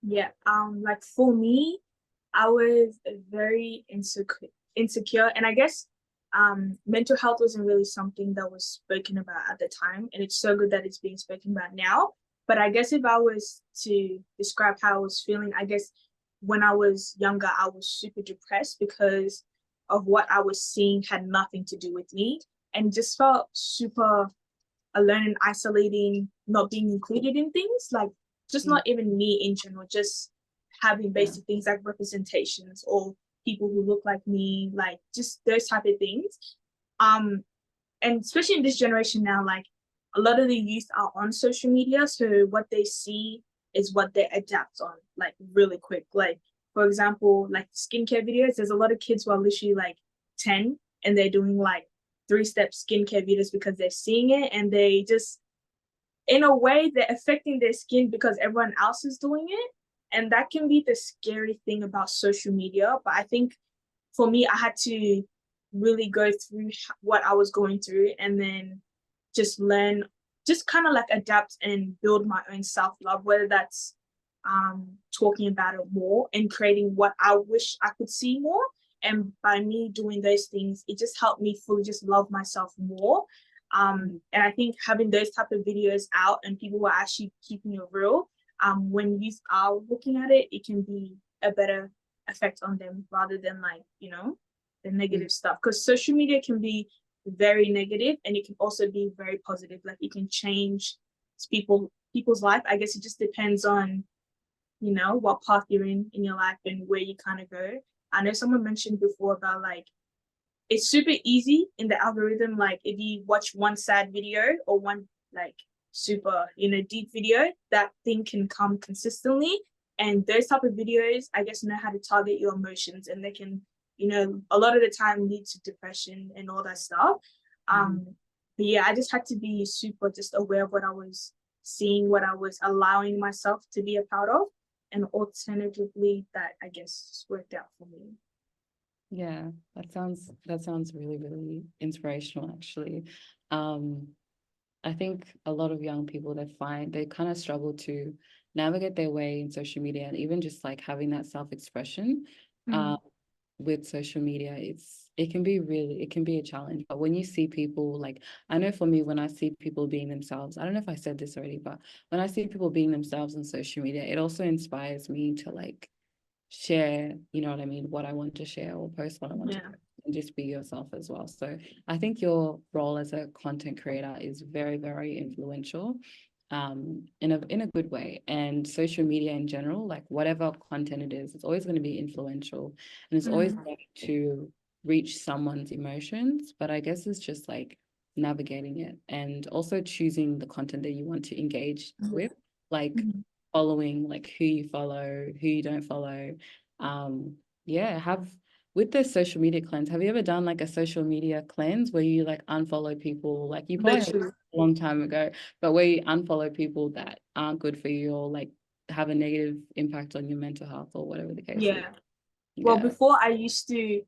Yeah. Like for me, I was very insecure, and I guess mental health wasn't really something that was spoken about at the time, and it's so good that it's being spoken about now. But I guess if I was to describe how I was feeling, I guess when I was younger, I was super depressed because of what I was seeing had nothing to do with me, and just felt super alone and isolating, not being included in things, like just not even me in general, just having basic things like representations or people who look like me, like just those type of things. And especially in this generation now, like a lot of the youth are on social media, so what they see is what they adapt on, like really quick. Like for example, like skincare videos, there's a lot of kids who are literally like 10 and they're doing like 3-step skincare videos because they're seeing it, and they just, in a way, they're affecting their skin because everyone else is doing it. And that can be the scary thing about social media. But I think for me, I had to really go through what I was going through and then just learn, just kind of like adapt and build my own self-love, whether that's talking about it more and creating what I wish I could see more. And by me doing those things, it just helped me fully just love myself more. And I think having those type of videos out and people who are actually keeping it real, when youth are looking at it, it can be a better effect on them rather than like, you know, the negative stuff. Because social media can be very negative and it can also be very positive. Like it can change people's life. I guess it just depends on, you know, what path you're in your life and where you kind of go. I know someone mentioned before about like, it's super easy in the algorithm. Like if you watch one sad video or one like super, you know, deep video, that thing can come consistently. And those type of videos, I guess, know how to target your emotions, and they can, you know, a lot of the time lead to depression and all that stuff. But yeah, I just had to be super just aware of what I was seeing, what I was allowing myself to be a part of. And alternatively, that I guess worked out for me. Yeah, that sounds really, really inspirational, actually. I think a lot of young people, they kind of struggle to navigate their way in social media, and even just like having that self-expression with social media, it can be a challenge. But when you see people, like, I know for me, when I see people being themselves, I don't know if I said this already, but when I see people being themselves on social media, it also inspires me to like share, you know what I mean, what I want to share, or post what I want to post, and just be yourself as well. So I think your role as a content creator is very, very influential, in a good way. And social media in general, like whatever content it is, it's always going to be influential, and it's always going to reach someone's emotions. But I guess it's just like navigating it and also choosing the content that you want to engage with, like following like who you follow, who you don't follow. With the social media cleanse, have you ever done like a social media cleanse where you like unfollow people, like you probably a long time ago, but where you unfollow people that aren't good for you or like have a negative impact on your mental health or whatever the case is? Well, before I used to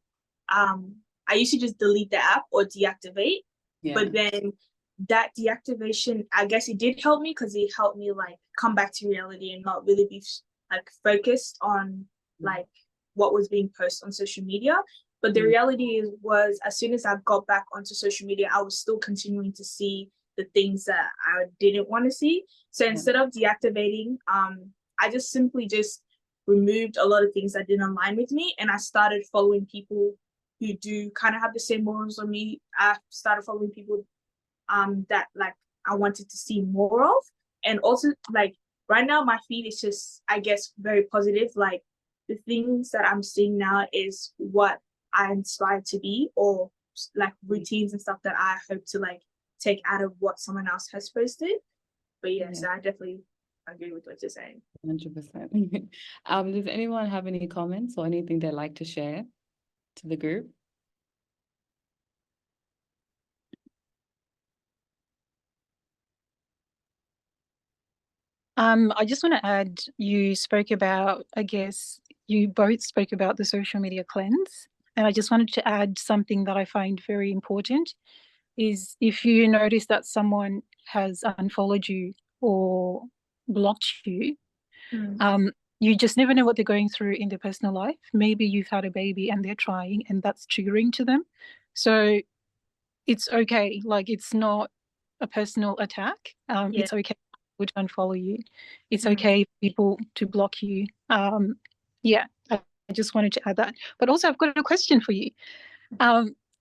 just delete the app or deactivate. But then that deactivation, I guess it did help me because it helped me like come back to reality and not really be like focused on like what was being posted on social media. But the reality was, as soon as I got back onto social media, I was still continuing to see the things that I didn't want to see. So instead of deactivating, I just simply just removed a lot of things that didn't align with me, and I started following people who do kind of have the same morals on me. I started following people that like I wanted to see more of, and also like right now my feed is just, I guess, very positive. Like the things that I'm seeing now is what I inspired to be, or like routines and stuff that I hope to like take out of what someone else has posted. But yeah, so I definitely agree with what you're saying. 100%. Does anyone have any comments or anything they'd like to share to the group? I just want to add, you spoke about, I guess, you both spoke about the social media cleanse. And I just wanted to add something that I find very important is if you notice that someone has unfollowed you or blocked you, you just never know what they're going through in their personal life. Maybe you've had a baby and they're trying and that's triggering to them. So it's okay. Like, it's not a personal attack. It's okay for people to unfollow you. It's okay for people to block you. Yeah, I just wanted to add that. But also, I've got a question for you.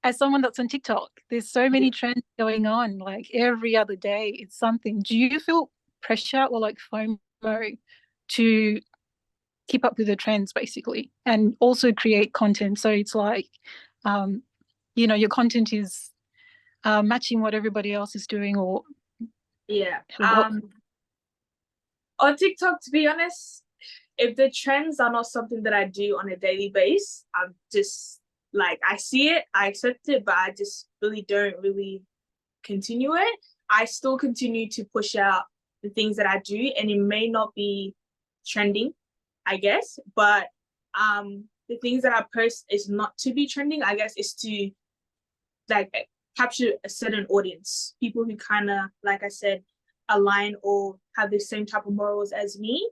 As someone that's on TikTok, there's so many trends going on. Like every other day, it's something. Do you feel pressure or like FOMO to keep up with the trends, basically, and also create content? So it's like, your content is matching what everybody else is doing, or on TikTok, to be honest, if the trends are not something that I do on a daily basis, I'm just like, I see it, I accept it, but I just really don't continue it. I still continue to push out the things that I do, and it may not be trending, I guess, but the things that I post is not to be trending, I guess, is to like capture a certain audience, people who kind of, like I said, align or have the same type of morals as me.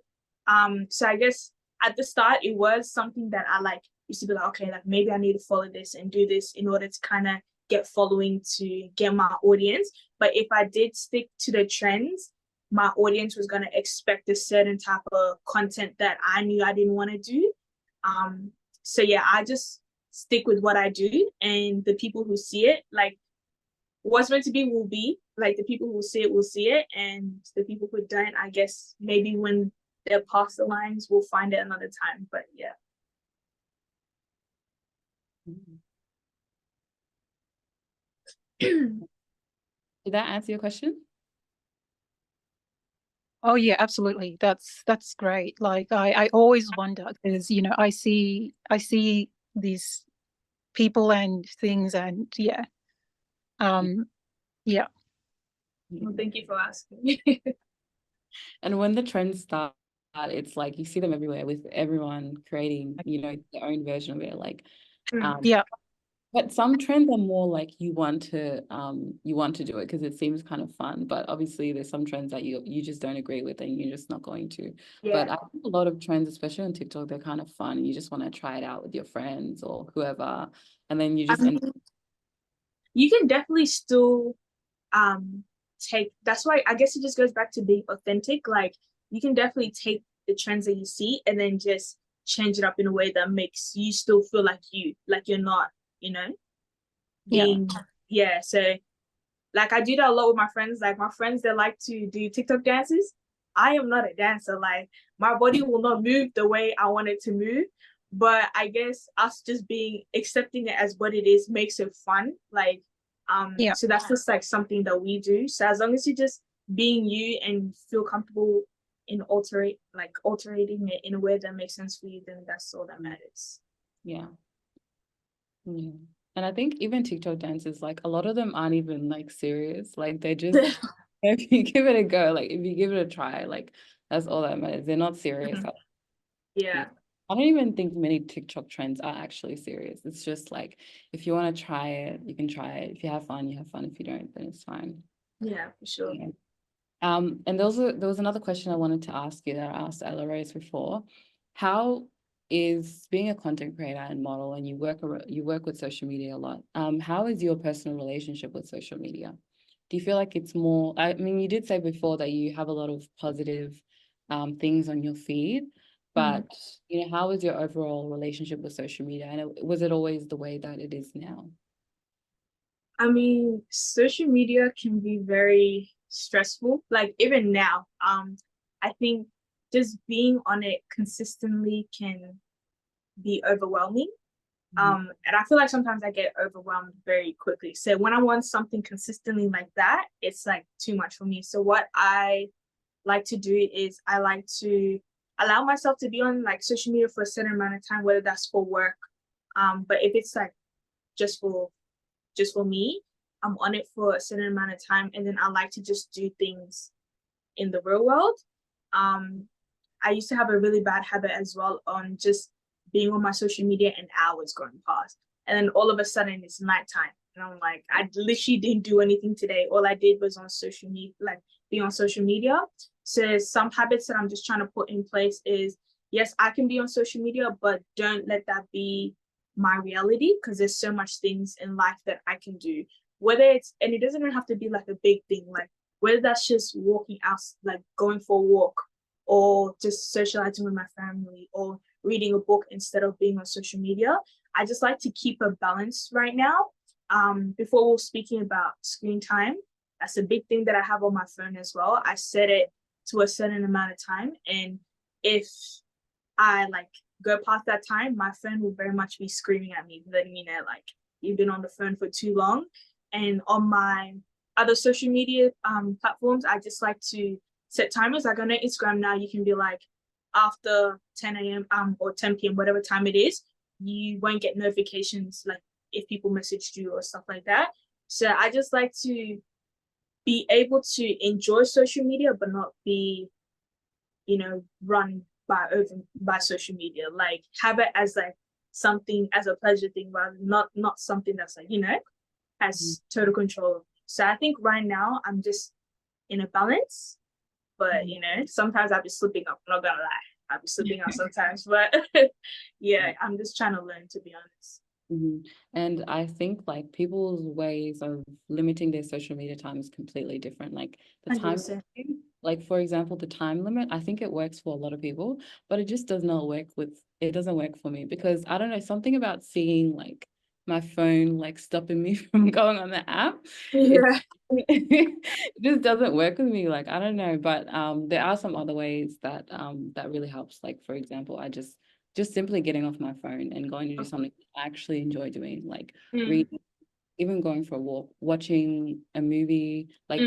So I guess at the start it was something that I like used to be like, okay, like maybe I need to follow this and do this in order to kind of get following to get my audience. But if I did stick to the trends, my audience was going to expect a certain type of content that I knew I didn't want to do. So yeah, I just stick with what I do, and the people who see it, like what's meant to be will be, like the people who see it will see it, and the people who don't, I guess maybe when they're past the lines, we'll find it another time. But yeah. Did that answer your question? Oh yeah, absolutely. That's great. Like I always wonder, because I see these people and things, and yeah. Well, thank you for asking. And when the trends start, it's like you see them everywhere with everyone creating, their own version of it. Like, but some trends are more like you want to do it because it seems kind of fun. But obviously, there's some trends that you just don't agree with and you're just not going to. But I think a lot of trends, especially on TikTok, they're kind of fun. You just want to try it out with your friends or whoever, and then you just you can definitely still take, that's why I guess it just goes back to being authentic. Like you can definitely take the trends that you see and then just change it up in a way that makes you still feel like you're not being so like I do that a lot with my friends. Like my friends, they like to do TikTok dances. I am not a dancer. Like my body will not move the way I want it to move, but I guess us just being accepting it as what it is makes it fun. Like so that's just like something that we do. So as long as you're just being you and feel comfortable in altering it in a way that makes sense for you, then that's all that matters. And I think even TikTok dances, like a lot of them aren't even like serious. Like they just if you give it a go, like if you give it a try, like that's all that matters. They're not serious. Yeah. I don't even think many TikTok trends are actually serious. It's just like, if you want to try it, you can try it. If you have fun, you have fun. If you don't, then it's fine. Yeah, for sure. And there was another question I wanted to ask you that I asked Ella Rose before. How is being a content creator and model, and you work with social media a lot. How is your personal relationship with social media? Do you feel like it's more, I mean, you did say before that you have a lot of positive things on your feed, but you know, how is your overall relationship with social media? And was it always the way that it is now? I mean, social media can be very stressful. Like even now, I think just being on it consistently can be overwhelming. And I feel like sometimes I get overwhelmed very quickly. So when I want something consistently like that, it's like too much for me. So what I like to do is I like to allow myself to be on like social media for a certain amount of time, whether that's for work. But if it's like just for me, I'm on it for a certain amount of time, and then I like to just do things in the real world. I used to have a really bad habit as well on just being on my social media and hours going past. And then all of a sudden it's nighttime. And I'm like, I literally didn't do anything today. All I did was on social media, like be on social media. So some habits that I'm just trying to put in place is, yes, I can be on social media, but don't let that be my reality, because there's so much things in life that I can do. Whether it's, and it doesn't even have to be like a big thing, like whether that's just walking out, like going for a walk, or just socializing with my family, or reading a book instead of being on social media. I just like to keep a balance right now. Before we were speaking about screen time, that's a big thing that I have on my phone as well. I set it to a certain amount of time, and if I like go past that time, my phone will very much be screaming at me, letting me know like you've been on the phone for too long. And on my other social media platforms, I just like to set timers. Like on Instagram now, you can be like after 10 a.m. Or 10 p.m., whatever time it is, you won't get notifications like if people messaged you or stuff like that. So I just like to be able to enjoy social media, but not be, run by social media. Like have it as like something, as a pleasure thing, rather not something that's like, has total control. So I think right now I'm just in a balance, but sometimes I'll be slipping up. I'm not gonna lie, I'll be slipping up sometimes, but yeah, I'm just trying to learn, to be honest. And I think like people's ways of limiting their social media time is completely different. Like the time, 100%. like for example, the time limit, I think it works for a lot of people, but it just doesn't work for me, because I don't know, something about seeing like my phone like stopping me from going on the app. Yeah. It just doesn't work with me. Like I don't know, but there are some other ways that that really helps. Like for example, I just simply getting off my phone and going to do something I actually enjoy doing, like reading, even going for a walk, watching a movie, like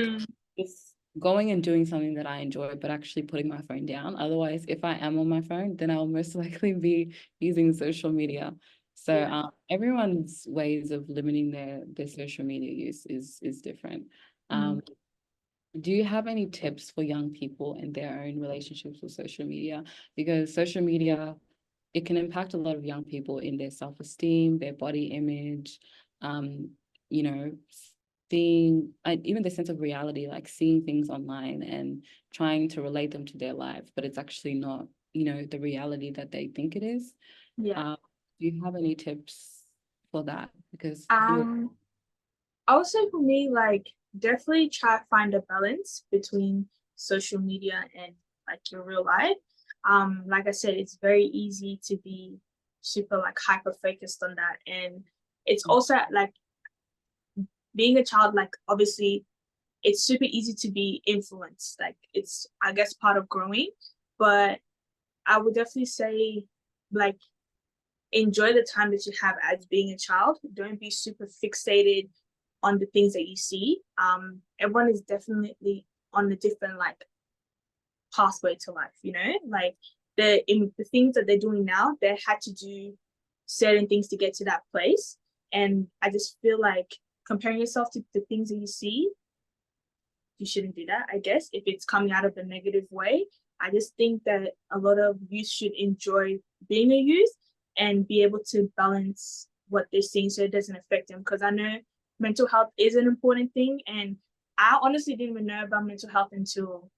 just going and doing something that I enjoy, but actually putting my phone down. Otherwise, if I am on my phone, then I'll most likely be using social media. So everyone's ways of limiting their social media use is different. Do you have any tips for young people in their own relationships with social media? Because social media, it can impact a lot of young people in their self-esteem, their body image, you know, seeing even the sense of reality, like seeing things online and trying to relate them to their life, but it's actually not, the reality that they think it is. Yeah. Do you have any tips for that? Because Also for me, like definitely try to find a balance between social media and like your real life. Like I said, it's very easy to be super like hyper focused on that, and it's also like being a child, like obviously it's super easy to be influenced, like it's, I guess, part of growing. But I would definitely say like enjoy the time that you have as being a child. Don't be super fixated on the things that you see. Everyone is definitely on a different like pathway to life, like the things that they're doing now, they had to do certain things to get to that place. And I just feel like comparing yourself to the things that you see, you shouldn't do that, I guess, if it's coming out of a negative way. I just think that a lot of youth should enjoy being a youth and be able to balance what they're seeing so it doesn't affect them. Because I know mental health is an important thing, and I honestly didn't even know about mental health until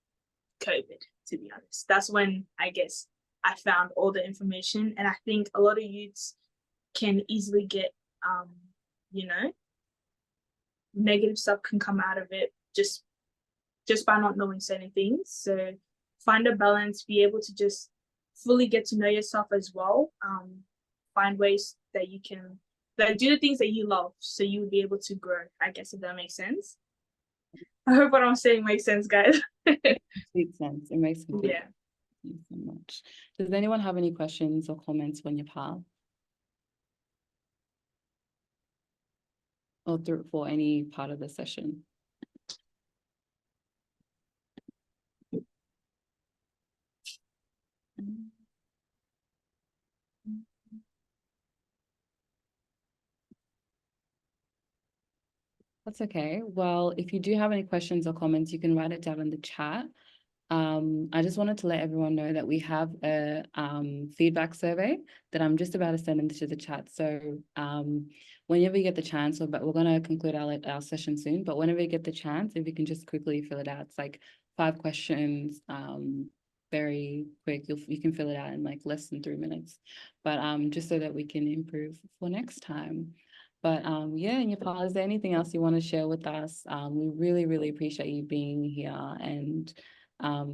COVID, to be honest. That's when I guess I found all the information. And I think a lot of youths can easily get, you know, negative stuff can come out of it just by not knowing certain things. So find a balance, be able to just fully get to know yourself as well. Find ways that you can like do the things that you love, so you will be able to grow, I guess, if that makes sense. I hope what I'm saying makes sense, guys. It makes sense. It makes sense. Yeah. Thank you so much. Does anyone have any questions or comments on your part? Or through for any part of the session? That's okay. Well, if you do have any questions or comments, you can write it down in the chat. I just wanted to let everyone know that we have a feedback survey that I'm just about to send into the chat. So whenever you get the chance, but we're going to conclude our session soon, but whenever you get the chance, if you can just quickly fill it out. It's like 5 questions, very quick. You can fill it out in like less than 3 minutes, but just so that we can improve for next time. But yeah, Nepal, is there anything else you want to share with us? We really, really appreciate you being here, and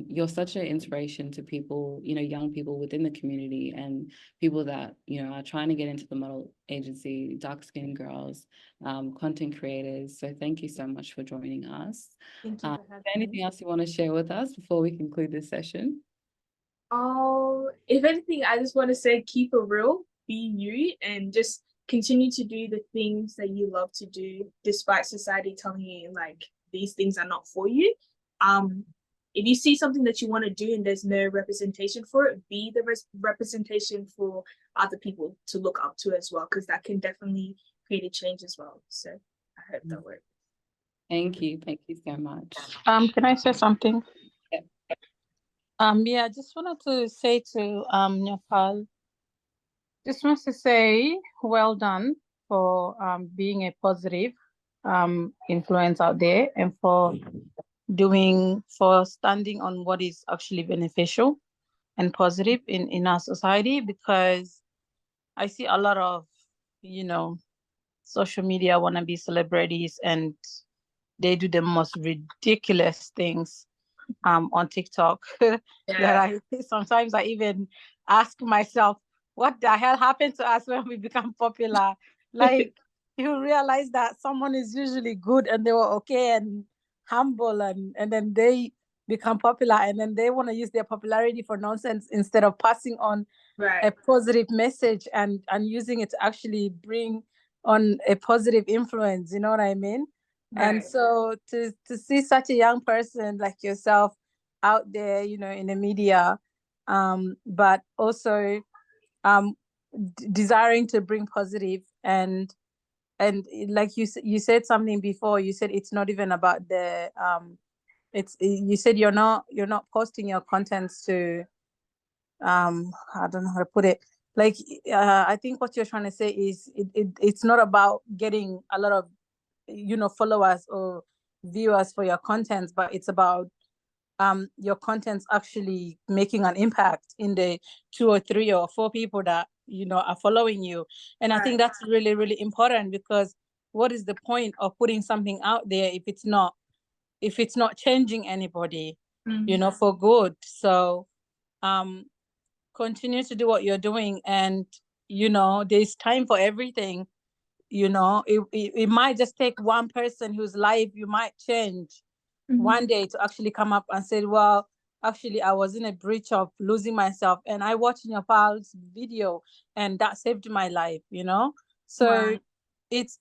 you're such an inspiration to people, you know, young people within the community and people that, you know, are trying to get into the model agency, dark-skinned girls, content creators. So thank you so much for joining us. Thank you for Is having there anything me. else you want to share with us before we conclude this session? Oh, if anything, I just want to say keep it real, be you, and just continue to do the things that you love to do, despite society telling you like these things are not for you. If you see something that you want to do and there's no representation for it, be the representation for other people to look up to as well, because that can definitely create a change as well. So I hope that works. Thank you so much. Can I say something? Yeah. Yeah, I just wanted to say to Nepal, just wants to say well done for being a positive influence out there, and for standing on what is actually beneficial and positive in our society, because I see a lot of, you know, social media wannabe celebrities, and they do the most ridiculous things on TikTok that I sometimes I even ask myself, what the hell happened to us when we become popular? Like, you realize that someone is usually good and they were okay and humble, and then they become popular, and then they want to use their popularity for nonsense instead of passing on a positive message and using it to actually bring on a positive influence. You know what I mean? And so to see such a young person like yourself out there, you know, in the media, but also desiring to bring positive, and like you said something before. You said it's not even about the you said you're not posting your contents to I don't know how to put it. Like I think what you're trying to say is it's not about getting a lot of, you know, followers or viewers for your contents, but it's about your contents actually making an impact in the 2 or 3 or 4 people that, you know, are following you. And I think that's really, really important, because what is the point of putting something out there if it's not changing anybody, you know, for good? So continue to do what you're doing, and, you know, there's time for everything. You know, it might just take one person whose life you might change one day to actually come up and say, well, actually I was in a breach of losing myself, and I watched your pal's video and that saved my life, you know. So it's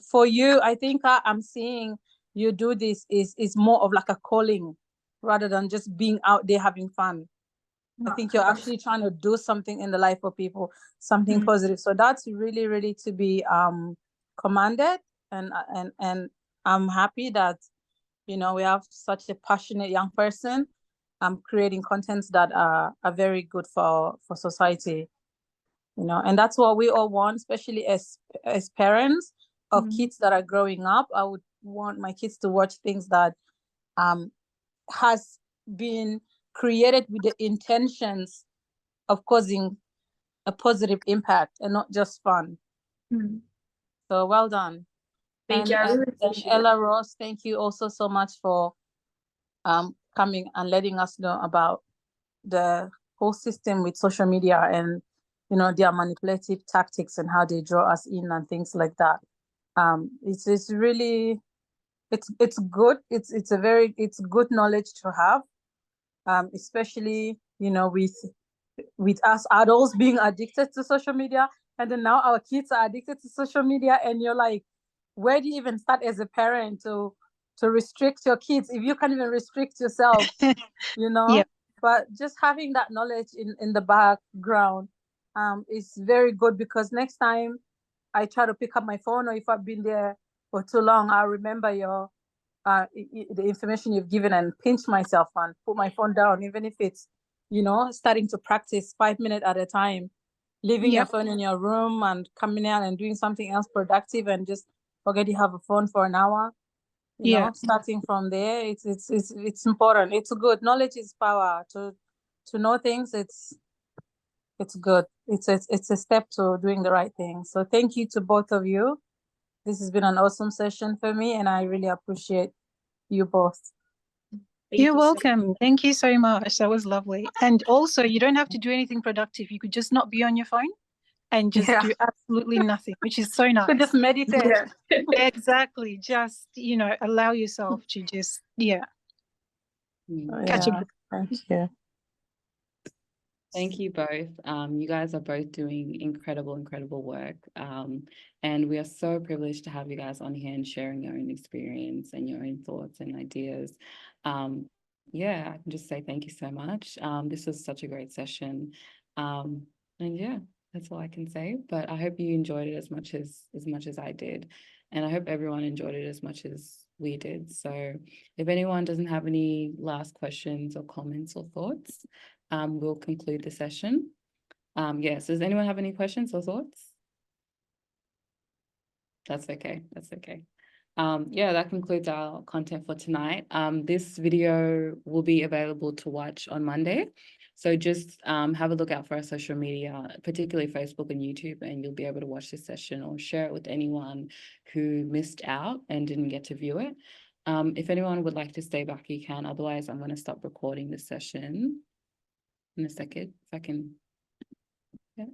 for you. I think I'm seeing you do this is more of like a calling rather than just being out there having fun. I think you're actually trying to do something in the life of people, something positive. So that's really, really to be commended, and I'm happy that, you know, we have such a passionate young person creating contents that are very good for society, you know. And that's what we all want, especially as parents of kids that are growing up. I would want my kids to watch things that has been created with the intentions of causing a positive impact and not just fun. Mm. So well done. Thank you. I really appreciate it. Ella Ross, thank you also so much for coming and letting us know about the whole system with social media and, you know, their manipulative tactics and how they draw us in and things like that. It's really, it's good. It's good knowledge to have, especially, you know, with us adults being addicted to social media, and then now our kids are addicted to social media, and you're like, where do you even start as a parent to restrict your kids if you can't even restrict yourself? You know. Yeah. But just having that knowledge in the background is very good, because next time I try to pick up my phone, or if I've been there for too long, I'll remember your the information you've given and pinch myself and put my phone down, even if it's, you know, starting to practice 5 minutes at a time, leaving your Yep. phone in your room and coming out and doing something else productive, and just forget you have a phone for an hour. You Yeah. know, starting from there, it's important. It's good. Knowledge is power. To know things, it's good. It's a step to doing the right thing. So thank you to both of you. This has been an awesome session for me, and I really appreciate you both. Thank You're you so welcome. Thank you so much. That was lovely. And also, you don't have to do anything productive. You could just not be on your phone and just Yeah. do absolutely nothing, which is so nice. You just meditate. Yeah. Exactly. Just, you know, allow yourself to just, yeah, catch a Yeah. break. Thank you. Thank you both. You guys are both doing incredible work. And we are so privileged to have you guys on here and sharing your own experience and your own thoughts and ideas. Yeah, I can just say thank you so much. This was such a great session. And yeah, that's all I can say. But I hope you enjoyed it as much as I did. And I hope everyone enjoyed it as much as we did. So if anyone doesn't have any last questions or comments or thoughts, we'll conclude the session. Yes, does anyone have any questions or thoughts? That's okay. Yeah, that concludes our content for tonight. This video will be available to watch on Monday. So just have a look out for our social media, particularly Facebook and YouTube, and you'll be able to watch this session or share it with anyone who missed out and didn't get to view it. If anyone would like to stay back, you can. Otherwise, I'm going to stop recording this session in a second, if I can. Yeah.